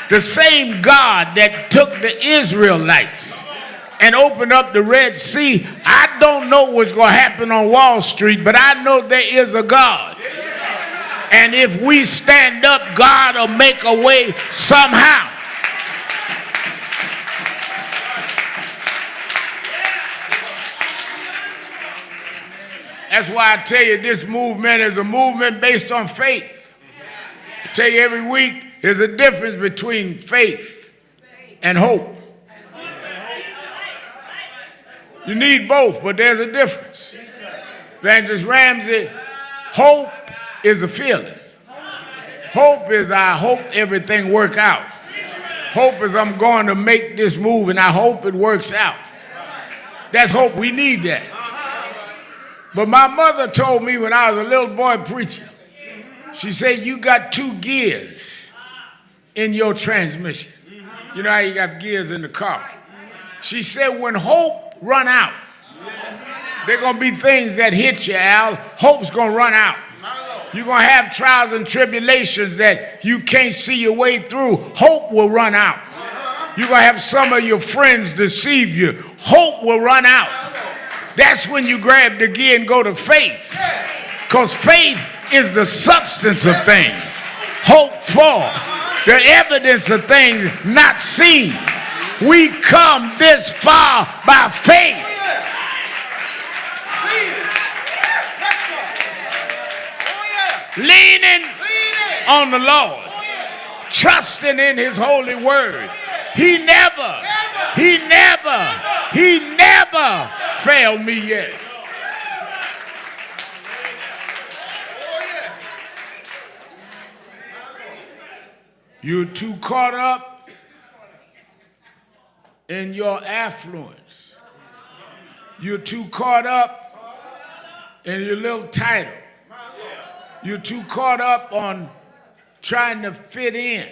The same God that took the Israelites and opened up the Red Sea, I don't know what's gonna happen on Wall Street, but I know there is a God. And if we stand up, God will make a way somehow. That's why I tell you this movement is a movement based on faith. I tell you every week there's a difference between faith and hope. You need both, but there's a difference. Evangelist Ramsey, hope is a feeling. Hope is I hope everything work out. Hope is I'm going to make this move and I hope it works out. That's hope. We need that. But my mother told me when I was a little boy preaching, she said, you got 2 gears in your transmission. You know how you got gears in the car. She said, when hope run out, there are going to be things that hit you, Al. Hope's going to run out. You're going to have trials and tribulations that you can't see your way through. Hope will run out. You're going to have some of your friends deceive you. Hope will run out. That's when you grab the gear and go to faith. Because faith is the substance of things hoped for, the evidence of things not seen. We come this far by faith. Leaning on the Lord, trusting in his holy word. He never failed me yet. You're too caught up in your affluence. You're too caught up in your little title. You're too caught up on trying to fit in.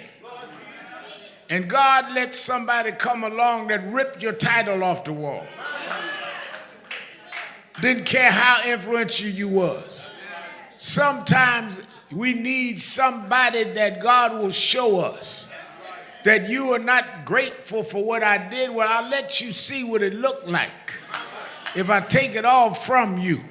And God let somebody come along that ripped your title off the wall. Didn't care how influential you was. Sometimes we need somebody that God will show us that you are not grateful for what I did. Well, I'll let you see what it looked like if I take it all from you.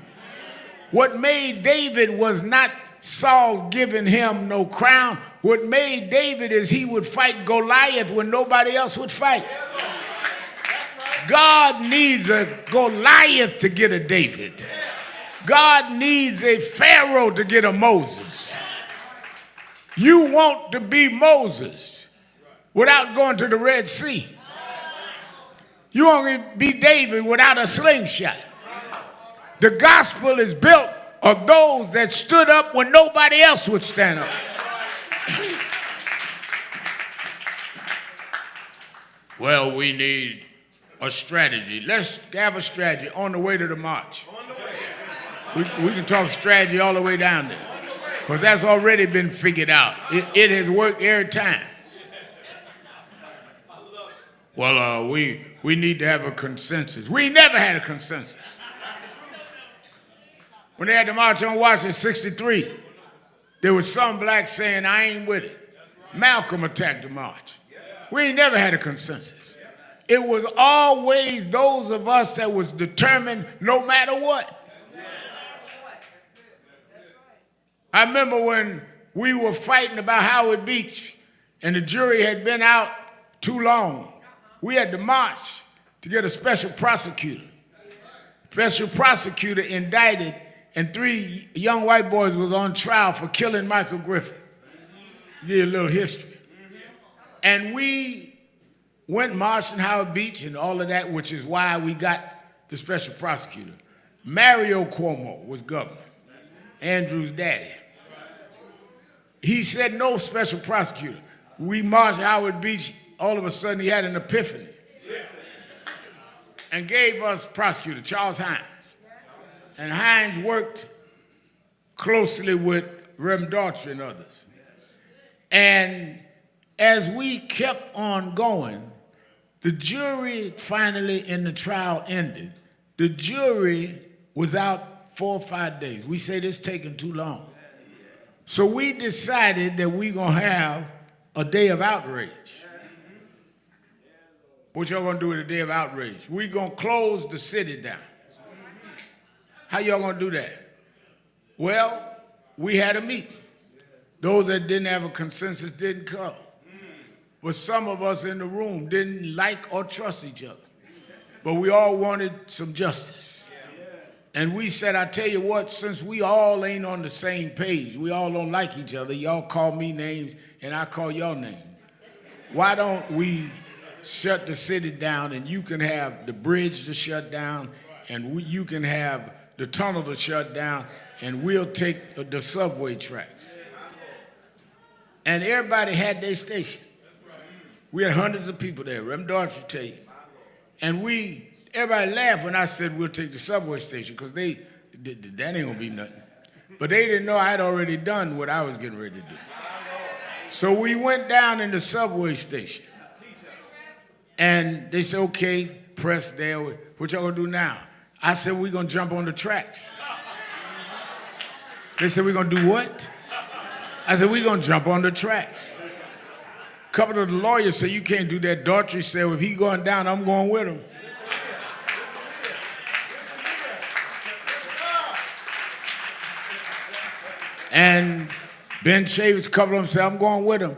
What made David was not Saul giving him no crown. What made David is he would fight Goliath when nobody else would fight. God needs a Goliath to get a David. God needs a Pharaoh to get a Moses. You want to be Moses without going to the Red Sea. You want to be David without a slingshot. The gospel is built of those that stood up when nobody else would stand up. Well, we need a strategy. Let's have a strategy on the way to the march. We can talk strategy all the way down there, because that's already been figured out. It has worked every time. Well, we need to have a consensus. We never had a consensus. When they had the March on Washington, 63, there was some blacks saying, I ain't with it. Malcolm attacked the march. We ain't never had a consensus. It was always those of us that was determined no matter what. I remember when we were fighting about Howard Beach and the jury had been out too long. We had to march to get a special prosecutor. Special prosecutor indicted, and 3 young white boys was on trial for killing Michael Griffith. Give you a little history. And we went marching Howard Beach and all of that, which is why we got the special prosecutor. Mario Cuomo was governor, Andrew's daddy. He said no special prosecutor. We marched Howard Beach, all of a sudden he had an epiphany and gave us prosecutor, Charles Hines. And Hines worked closely with Reverend Daughtry and others. And as we kept on going, the jury finally, in the trial ended. The jury was out 4 or 5 days. We say this taking too long. So we decided that we're going to have a day of outrage. What y'all going to do with a day of outrage? We're going to close the city down. How y'all going to do that? Well, we had a meeting. Those that didn't have a consensus didn't come. But some of us in the room didn't like or trust each other. But we all wanted some justice. And we said, I tell you what, since we all ain't on the same page, we all don't like each other, y'all call me names and I call y'all names. Why don't we shut the city down and you can have the bridge to shut down and you can have the tunnel to shut down and we'll take the subway tracks. And everybody had their station. We had hundreds of people there, Reverend Daughtry tell you. And everybody laughed when I said we'll take the subway station because that ain't gonna be nothing. But they didn't know I'd already done what I was getting ready to do. So we went down in the subway station. And they said, okay, press there. What y'all gonna do now? I said, we're gonna jump on the tracks. They said, we're gonna do what? I said, we're gonna jump on the tracks. A couple of the lawyers said, you can't do that. Daughtry said, well, if he's going down, I'm going with him. And Ben Chavis, a couple of them said, I'm going with him.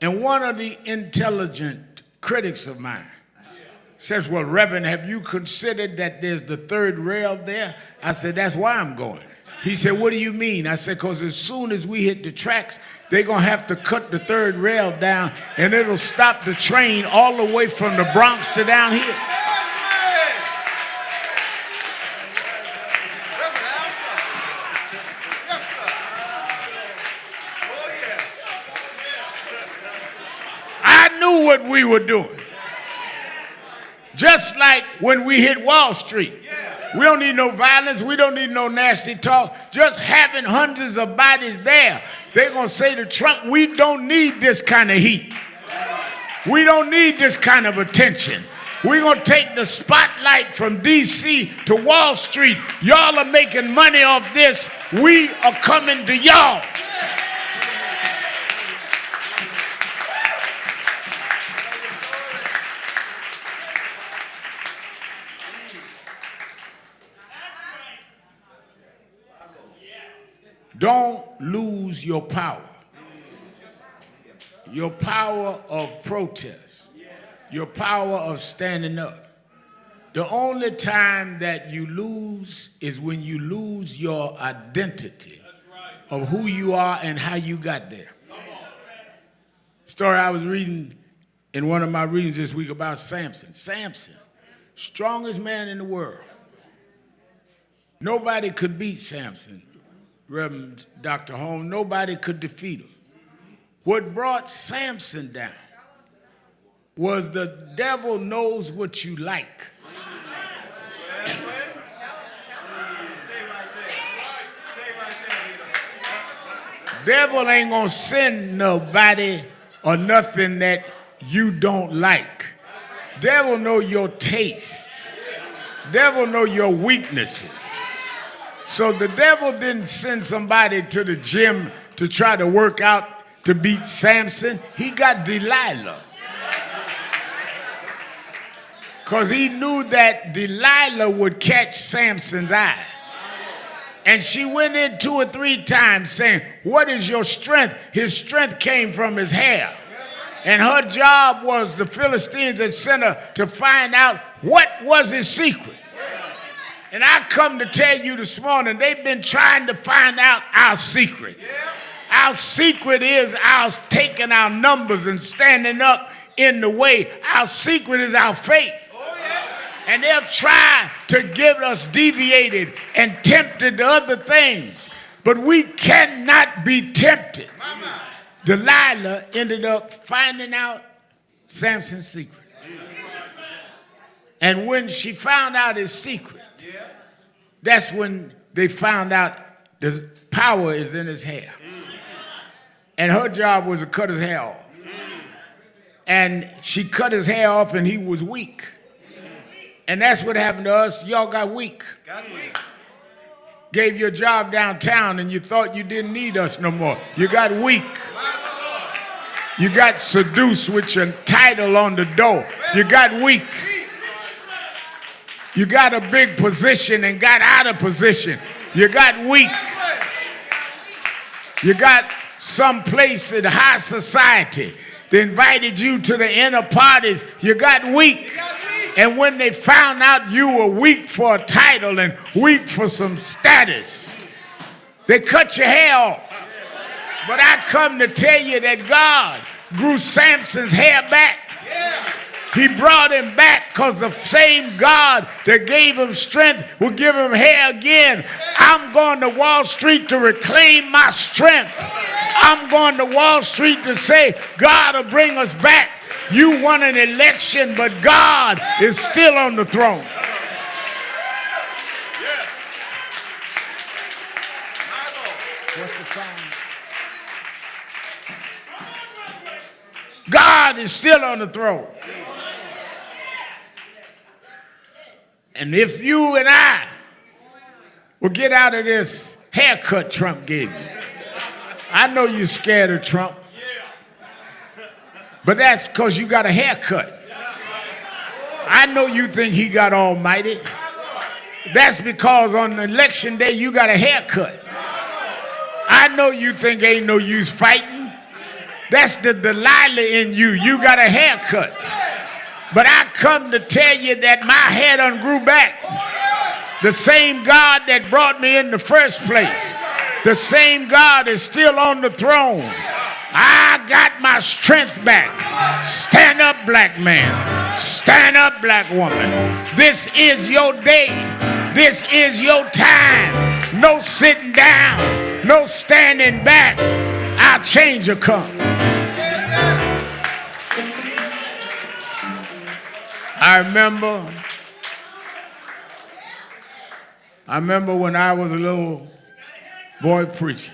And one of the intelligent critics of mine says, well, Reverend, have you considered that there's the third rail there? I said, that's why I'm going. He said, what do you mean? I said, because as soon as we hit the tracks, they're going to have to cut the third rail down, and it'll stop the train all the way from the Bronx to down here. I knew what we were doing. Just like when we hit Wall Street. We don't need no violence. We don't need no nasty talk. Just having hundreds of bodies there. They're going to say to Trump, we don't need this kind of heat. We don't need this kind of attention. We're going to take the spotlight from D.C. to Wall Street. Y'all are making money off this. We are coming to y'all. Don't lose your power. Your power of protest. Your power of standing up. The only time that you lose is when you lose your identity of who you are and how you got there. Story I was reading in one of my readings this week about Samson. Samson, strongest man in the world. Nobody could beat Samson. Reverend Dr. Holmes, nobody could defeat him. What brought Samson down was the devil knows what you like. Devil ain't gonna send nobody or nothing that you don't like. Devil know your tastes. Devil know your weaknesses. So the devil didn't send somebody to the gym to try to work out to beat Samson. He got Delilah. Because he knew that Delilah would catch Samson's eye. And she went in 2 or 3 times saying, what is your strength? His strength came from his hair. And her job was, the Philistines had sent her to find out what was his secret. And I come to tell you this morning, they've been trying to find out our secret. Our secret is our taking our numbers and standing up in the way. Our secret is our faith. And they'll try to get us deviated and tempted to other things. But we cannot be tempted. Delilah ended up finding out Samson's secret. And when she found out his secret, that's when they found out the power is in his hair. And her job was to cut his hair off. And she cut his hair off and he was weak. And that's what happened to us. Y'all got weak. Gave you a job downtown and you thought you didn't need us no more. You got weak. You got seduced with your title on the door. You got weak. You got a big position and got out of position. You got weak. You got some place in high society. They invited you to the inner parties. You got weak. And when they found out you were weak for a title and weak for some status, they cut your hair off. But I come to tell you that God grew Samson's hair back. He brought him back because the same God that gave him strength will give him hair again. I'm going to Wall Street to reclaim my strength. I'm going to Wall Street to say, God will bring us back. You won an election, but God is still on the throne. What's the song? God is still on the throne. And if you and I will get out of this haircut Trump gave you, I know you're scared of Trump, but that's because you got a haircut. I know you think he got almighty. That's because on election day you got a haircut. I know you think ain't no use fighting. That's the Delilah in you. You got a haircut. But I come to tell you that my hair done grew back. The same God that brought me in the first place, the same God is still on the throne. I got my strength back. Stand up, black man. Stand up, black woman. This is your day. This is your time. No sitting down. No standing back. Our change will come. I remember when I was a little boy preacher.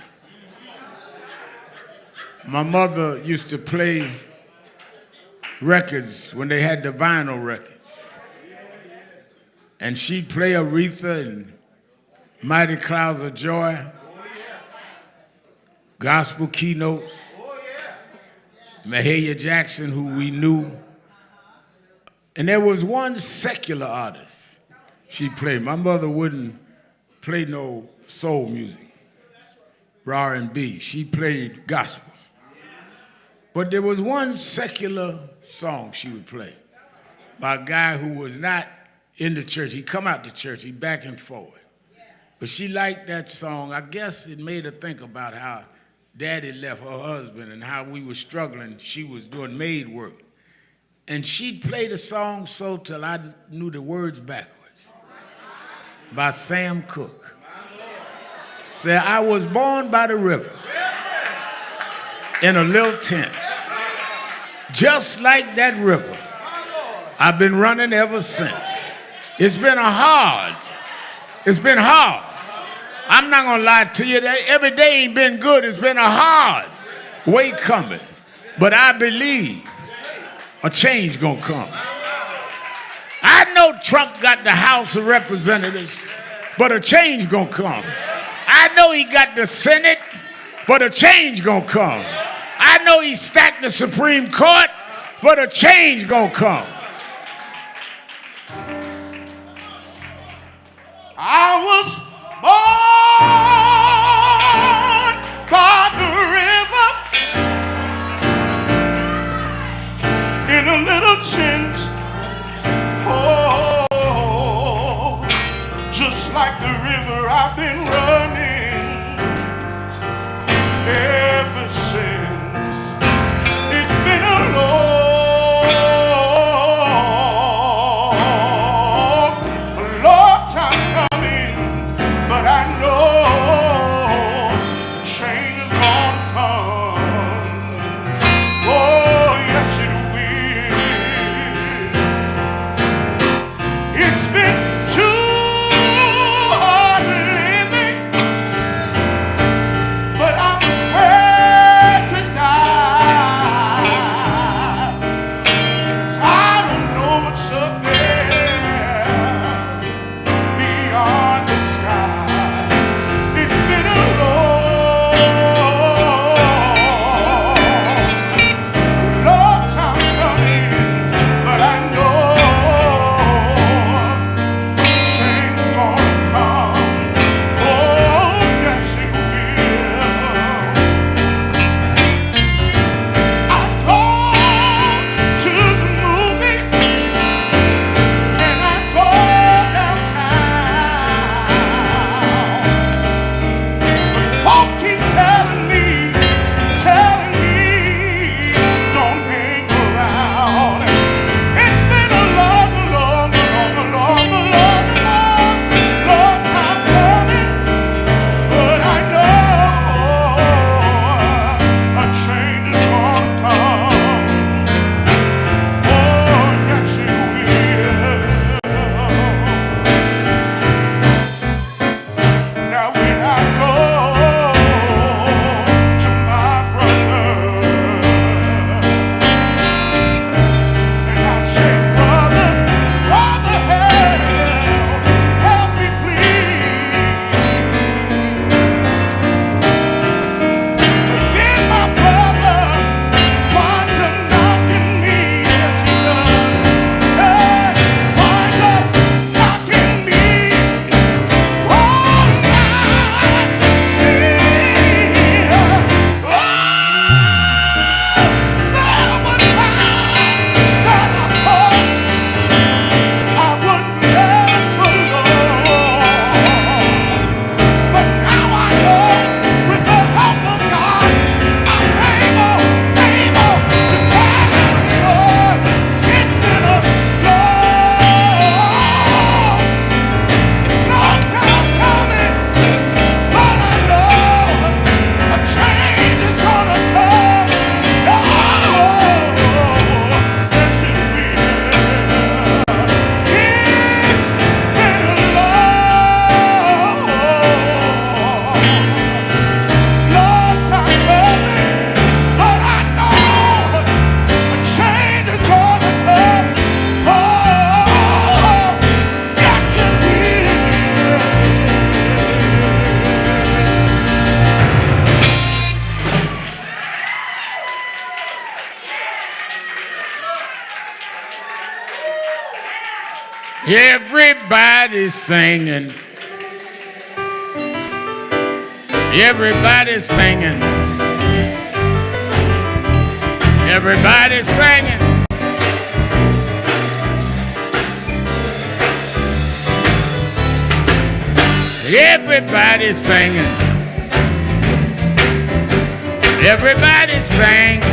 My mother used to play records when they had the vinyl records. And she'd play Aretha and Mighty Clouds of Joy, gospel keynotes, Mahalia Jackson, who we knew. And there was one secular artist she played. My mother wouldn't play no soul music, R&B. She played gospel. But there was one secular song she would play by a guy who was not in the church. He'd come out the church, he'd back and forward. But she liked that song. I guess it made her think about how Daddy left her husband and how we were struggling. She was doing maid work. And she'd play the song so till I knew the words backwards. By Sam Cooke. Said, I was born by the river in a little tent. Just like that river. I've been running ever since. It's been hard. I'm not gonna lie to you, every day ain't been good. It's been a hard way coming. But I believe a change gonna come. I know Trump got the House of Representatives, but a change gonna come. I know he got the Senate, but a change gonna come. I know he stacked the Supreme Court, but a change gonna come. I was born by the river in a little tent. Oh, just like the river I've been running ever since. It's been a long time coming, but I know change is gonna come. Oh, yes it will. It's been too hard living Everybody's singing. Everybody's singing. Everybody's singing. Everybody's singing. Everybody's singing.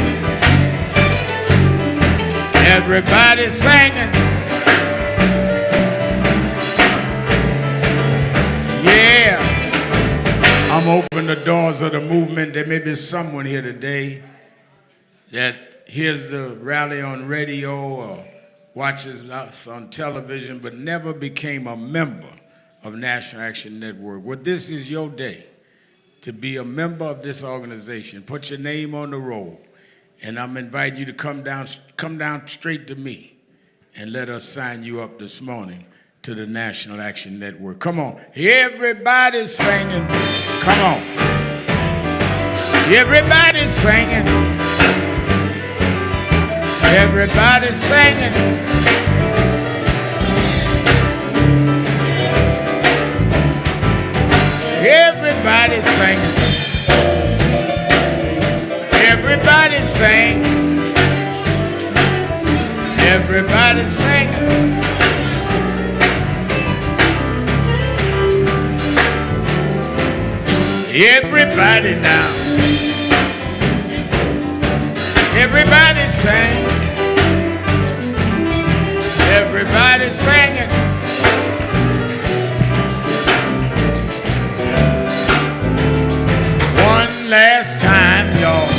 Everybody's singing. Yeah. I'm opening the doors of the movement. There may be someone here today that hears the rally on radio or watches us on television but never became a member of National Action Network. Well, this is your day to be a member of this organization. Put your name on the roll. And I'm inviting you to come down straight to me and let us sign you up this morning to the National Action Network. Come on. Everybody's singing. Come on. Everybody's singing. Everybody's singing. Everybody's singing. Everybody's singing. Everybody's singing. Everybody now. Everybody's singing. Everybody's singing. One last time, y'all.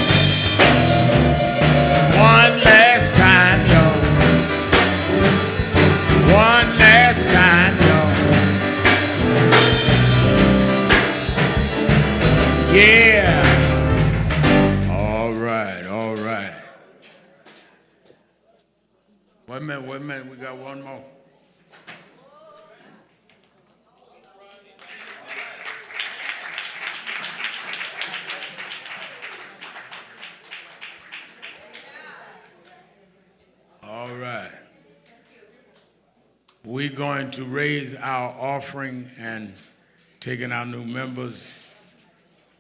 One last time, y'all. One last time, y'all. Yeah. All right, all right. Wait a minute, we got one more. All right. We're going to raise our offering and taking our new members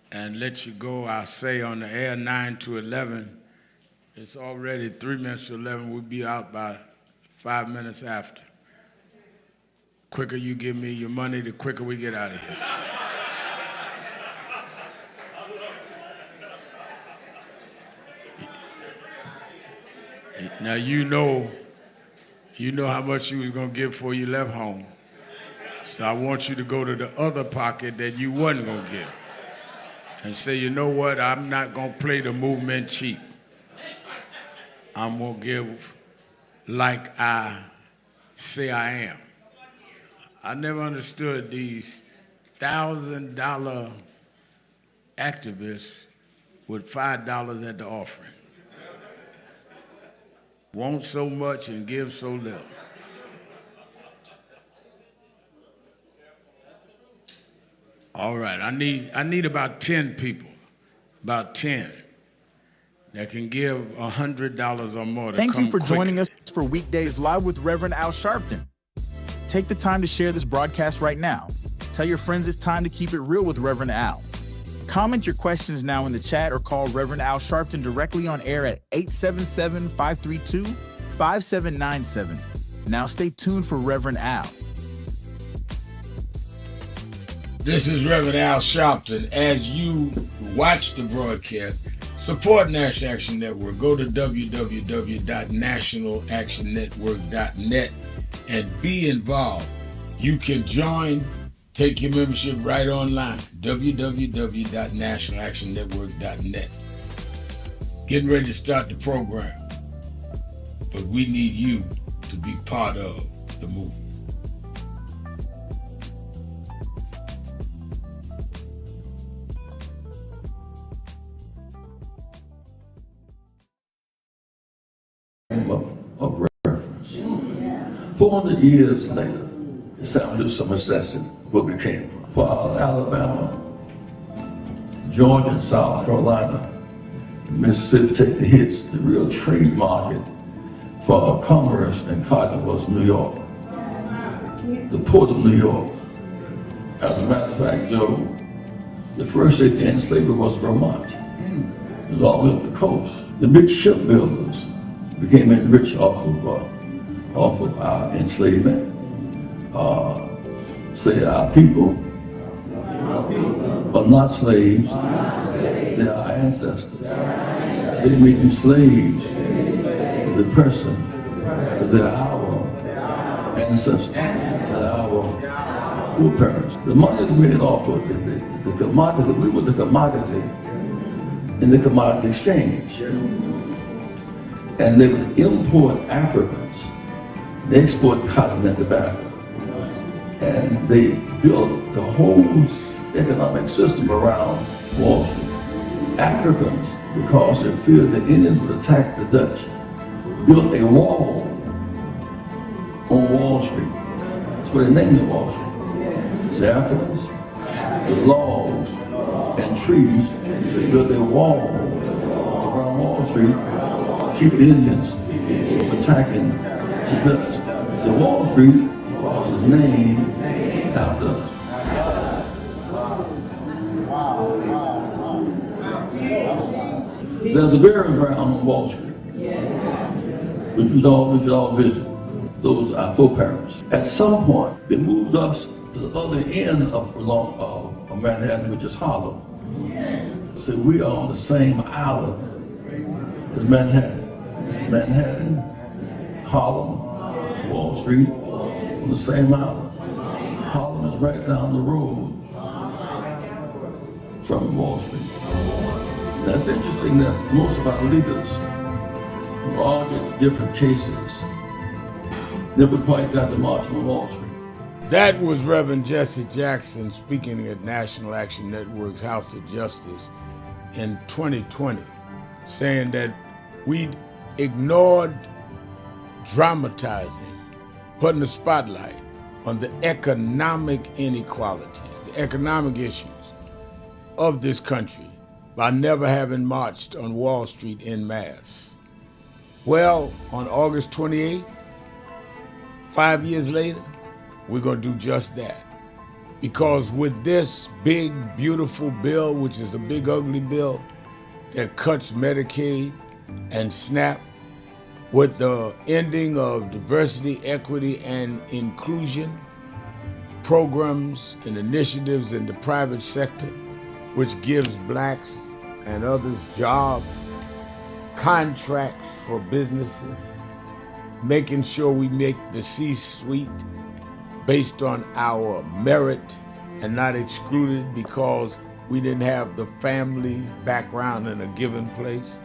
and let you go. I'll say on the air 9 to 11. It's already 3 minutes to 11. We'll be out by 5 minutes after. Quicker you give me your money, the quicker we get out of here. Now you know how much you was gonna give before you left home. So I want you to go to the other pocket that you wasn't gonna give and say, you know what, I'm not gonna play the movement cheap. I'm gonna give like I say I am. I never understood these $1,000 activists with $5 at the offering. Want so much and give so little. All right, I need about 10 people, about 10, that can give $100 or more to come. Thank you for joining us for Weekdays Live with Reverend Al Sharpton. Take the time to share this broadcast right now. Tell your friends it's time to keep it real with Reverend Al. Comment your questions now in the chat or call Reverend Al Sharpton directly on air at 877-532-5797. Now stay tuned for Reverend Al. This is Reverend Al Sharpton. As you watch the broadcast, support National Action Network. Go to www.nationalactionnetwork.net and be involved. You can join, take your membership right online, www.nationalactionnetwork.net. Getting ready to start the program, but we need you to be part of the movement. Of reference. 400 years later, it's time to do some assessing where we came from. While Alabama, Georgia, and South Carolina, and Mississippi take the hits, the real trade market for commerce and cotton was New York. the Port of New York. As a matter of fact, Joe, the first state to end slavery was Vermont. It was all the way up the coast. The big shipbuilders became rich off of our enslavement. Say our people are not slaves, they are our ancestors. They may be slaves to the person, but they are our ancestors, they are our foreparents. The money is made off of the commodity. We were the commodity in the commodity exchange. And they would import Africans, they export cotton and tobacco. And they built the whole economic system around Wall Street. Africans, because they feared the Indians would attack the Dutch, built a wall on Wall Street. That's what they named it Wall Street. It's the Africans, with logs and trees, they built a wall around Wall Street to keep the Indians from attacking the Dutch. So Wall Street was named after us. There's a burial ground on Wall Street, which we should all visit. Those are our foreparents. At some point, they moved us to the other end of Manhattan, which is Harlem. So we are on the same island as Manhattan. Manhattan, Harlem, Wall Street, on the same island. Harlem is right down the road from Wall Street. That's interesting that most of our leaders, who all get different cases, never quite got to march on Wall Street. That was Reverend Jesse Jackson speaking at National Action Network's House of Justice in 2020, saying that we'd ignored dramatizing, putting the spotlight on the economic inequalities, the economic issues of this country by never having marched on Wall Street en masse. Well, on August 28th, 5 years later, we're going to do just that. Because with this big, beautiful bill, which is a big, ugly bill that cuts Medicaid and SNAP, with the ending of diversity, equity, and inclusion programs and initiatives in the private sector, which gives blacks and others jobs, contracts for businesses, making sure we make the C-suite based on our merit and not excluded because we didn't have the family background in a given place,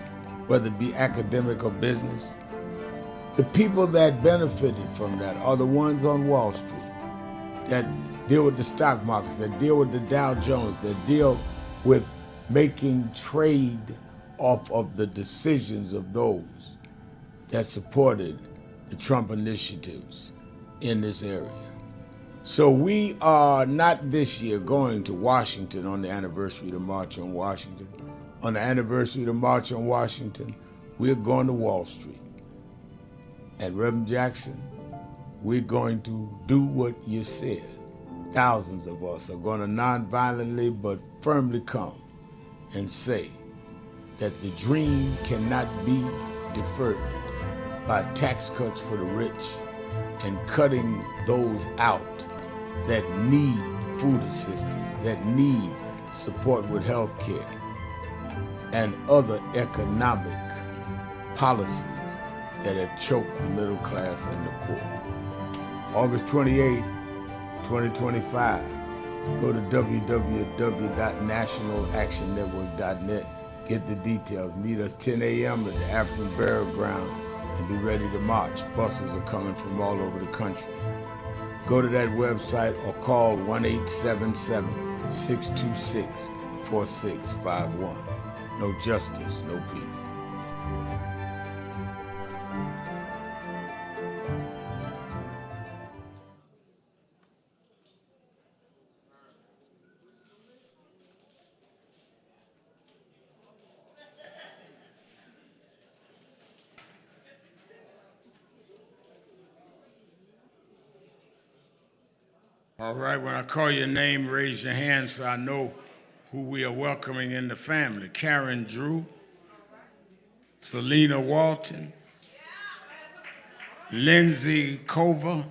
whether it be academic or business. The people that benefited from that are the ones on Wall Street that deal with the stock markets, that deal with the Dow Jones, that deal with making trade off of the decisions of those that supported the Trump initiatives in this area. So we are not this year going to Washington on the anniversary of the March on Washington. On the anniversary of the March on Washington, we're going to Wall Street. And Reverend Jackson, we're going to do what you said. Thousands of us are going to nonviolently but firmly come and say that the dream cannot be deferred by tax cuts for the rich and cutting those out that need food assistance, that need support with health care and other economic policies that have choked the middle class and the poor. August 28, 2025, go to www.nationalactionnetwork.net, get the details. Meet us 10 a.m. at the African Burial Ground and be ready to march. Buses are coming from all over the country. Go to that website or call 1-877-626-4651. No justice, no peace. All right, when I call your name, raise your hand so I know who we are welcoming in the family. Karen Drew, Selena Walton, Lindsay Kovnak,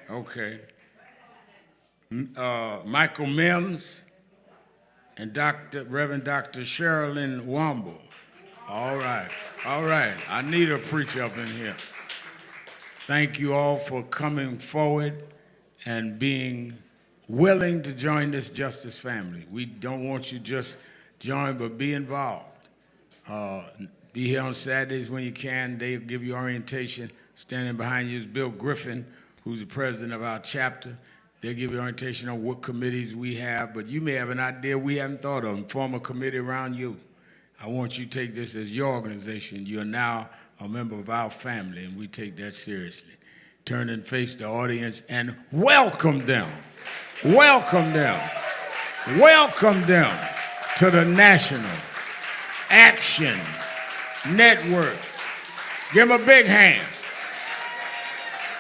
okay. Michael Mims, and Reverend Dr. Sherilyn Womble. All right. I need a preacher up in here. Thank you all for coming forward and being willing to join this justice family. We don't want you just join, but be involved. Be here on Saturdays when you can. They'll give you orientation. Standing behind you is Bill Griffin, who's the president of our chapter. They'll give you orientation on what committees we have, but you may have an idea we haven't thought of and form a committee around you. I want you to take this as your organization. You're now a member of our family, and we take that seriously. Turn and face the audience and welcome them. Welcome them. Welcome them to the National Action Network. Give them a big hand.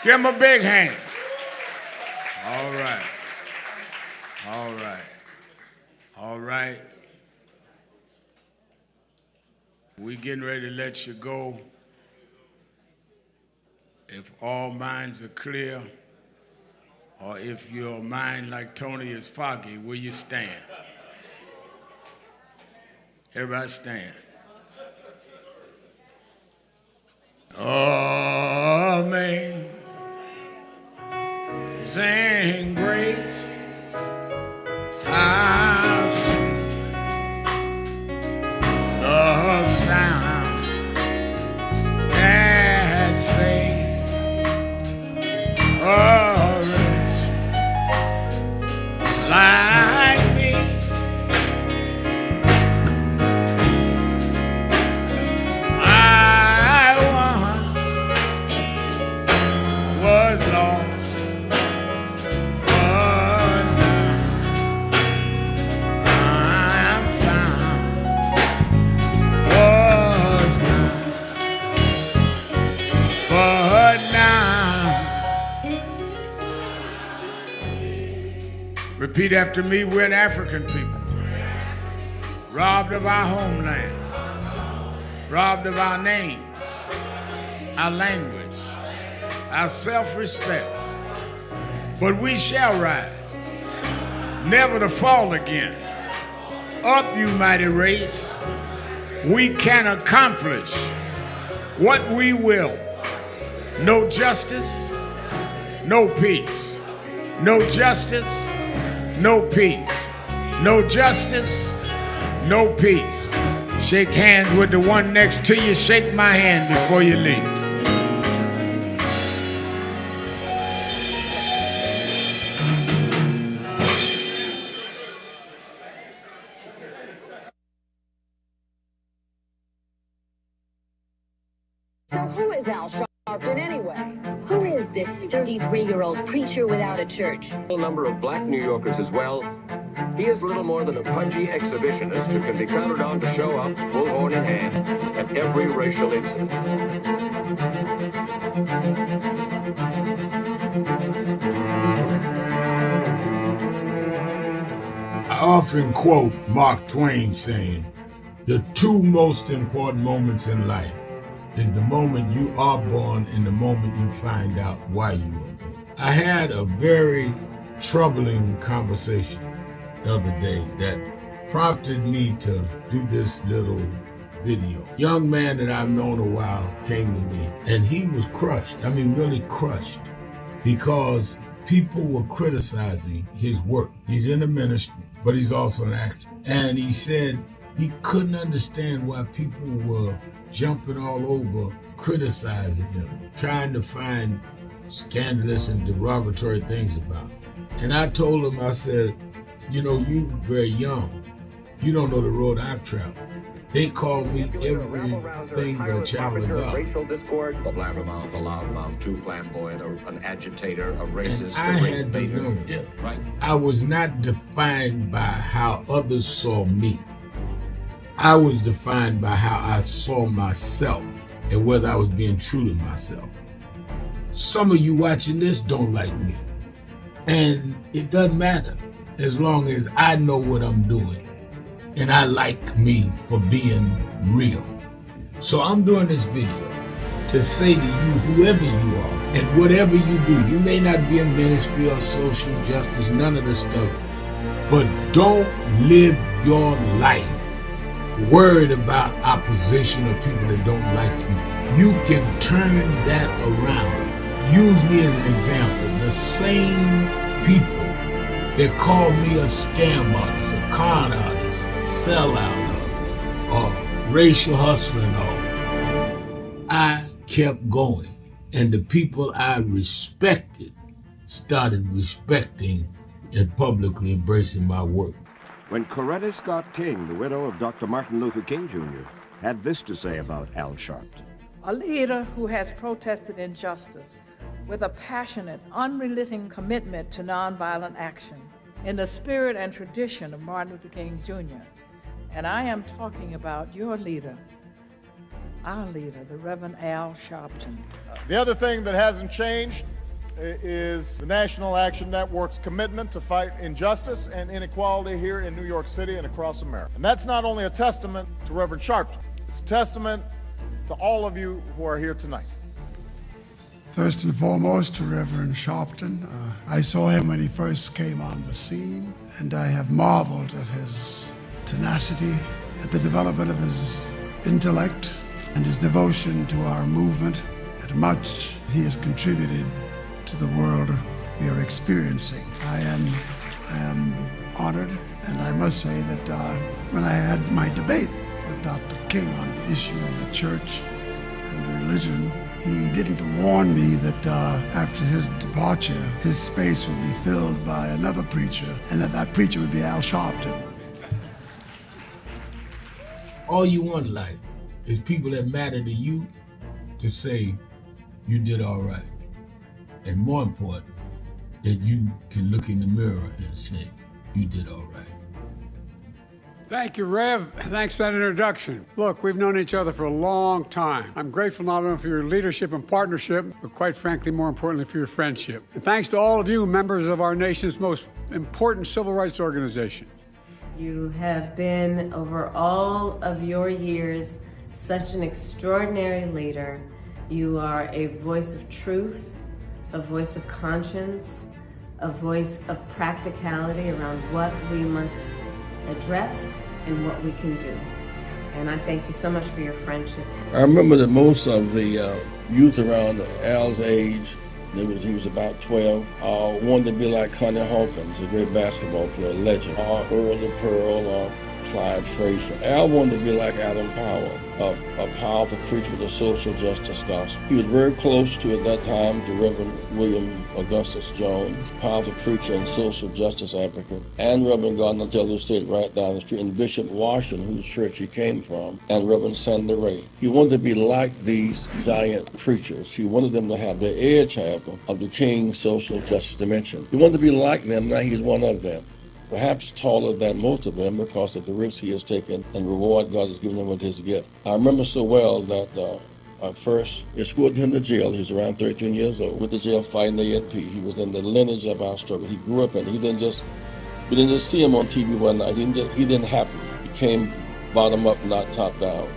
Give them a big hand. All right. All right. All right. We getting ready to let you go. If all minds are clear, or if your mind, like Tony, is foggy, will you stand? Everybody stand. Amazing grace, how sweet the sound that saved a wretch like me. I once was lost, but now I'm found. Was blind, but now. Repeat after me. We're an African people, robbed of our homeland, robbed of our names, our language, our self-respect. But we shall rise, never to fall again. Up, you mighty race. We can accomplish what we will. No justice, no peace. No justice, no peace. No justice, no peace. Shake hands with the one next to you. Shake my hand before you leave. So who is Al Sharpton anyway? Who is this 33-year-old preacher without a church? A number of black New Yorkers as well. He is little more than a pudgy exhibitionist who can be counted on to show up, bullhorn in hand, at every racial incident. I often quote Mark Twain saying, the two most important moments in life is the moment you are born and the moment you find out why you were born. I had a very troubling conversation the other day that prompted me to do this little video. Young man that I've known a while came to me and he was crushed. I mean, really crushed, because people were criticizing his work. He's in the ministry, but he's also an actor. And he said he couldn't understand why people were jumping all over, criticizing him, trying to find scandalous and derogatory things about him. And I told him, I said, you know, you're very young. You don't know the road I've traveled. They called me everything but a child of God. Racial discord, a blabbermouth, a loudmouth, too flamboyant, an agitator, a racist, And I a race had to baiter. learn. Yeah, right. I was not defined by how others saw me. I was defined by how I saw myself and whether I was being true to myself. Some of you watching this don't like me. And it doesn't matter as long as I know what I'm doing and I like me for being real. So I'm doing this video to say to you, whoever you are and whatever you do, you may not be in ministry or social justice, none of this stuff, but don't live your life worried about opposition or people that don't like you. You can turn that around. Use me as an example. The same people that call me a scam artist, a con artist, a sellout, or racial hustler and all, I kept going. And the people I respected started respecting and publicly embracing my work. When Coretta Scott King, the widow of Dr. Martin Luther King Jr., had this to say about Al Sharpton. A leader who has protested injustice with a passionate, unrelenting commitment to nonviolent action in the spirit and tradition of Martin Luther King Jr. And I am talking about your leader, our leader, the Reverend Al Sharpton. The other thing that hasn't changed is the National Action Network's commitment to fight injustice and inequality here in New York City and across America. And that's not only a testament to Reverend Sharpton, it's a testament to all of you who are here tonight. First and foremost, to Reverend Sharpton. I saw him when he first came on the scene, and I have marveled at his tenacity, at the development of his intellect, and his devotion to our movement, and much he has contributed to the world we are experiencing. I am honored, and I must say that when I had my debate with Dr. King on the issue of the church and religion, he didn't warn me that after his departure, his space would be filled by another preacher, and that preacher would be Al Sharpton. All you want in life is people that matter to you to say you did all right. And more important, that you can look in the mirror and say you did all right. Thank you, Rev. Thanks for that introduction. Look, we've known each other for a long time. I'm grateful not only for your leadership and partnership, but quite frankly, more importantly, for your friendship. And thanks to all of you, members of our nation's most important civil rights organization. You have been, over all of your years, such an extraordinary leader. You are a voice of truth, a voice of conscience, a voice of practicality around what we must address and what we can do. And I thank you so much for your friendship. I remember that most of the youth around Al's age, he was about 12, wanted to be like Connie Hawkins, a great basketball player, legend, or Earl the Pearl, or Clyde Frazier. Al wanted to be like Adam Powell, a powerful preacher with a social justice gospel. He was very close to, at that time, to Reverend William Augustus Jones, powerful preacher and social justice advocate, and Reverend Gardner Taylor State right down the street, and Bishop Washington, whose church he came from, and Reverend Sandy Ray. He wanted to be like these giant preachers. He wanted them to have the edge, however, of the King's social justice dimension. He wanted to be like them, now he's one of them. Perhaps taller than most of them because of the risks he has taken and reward God has given him with his gift. I remember so well that I first escorted him to jail. He was around 13 years old with the jail fighting the ANP. He was in the lineage of our struggle. He grew up in it. We didn't just see him on TV one night. He didn't happen. He came bottom up, not top down.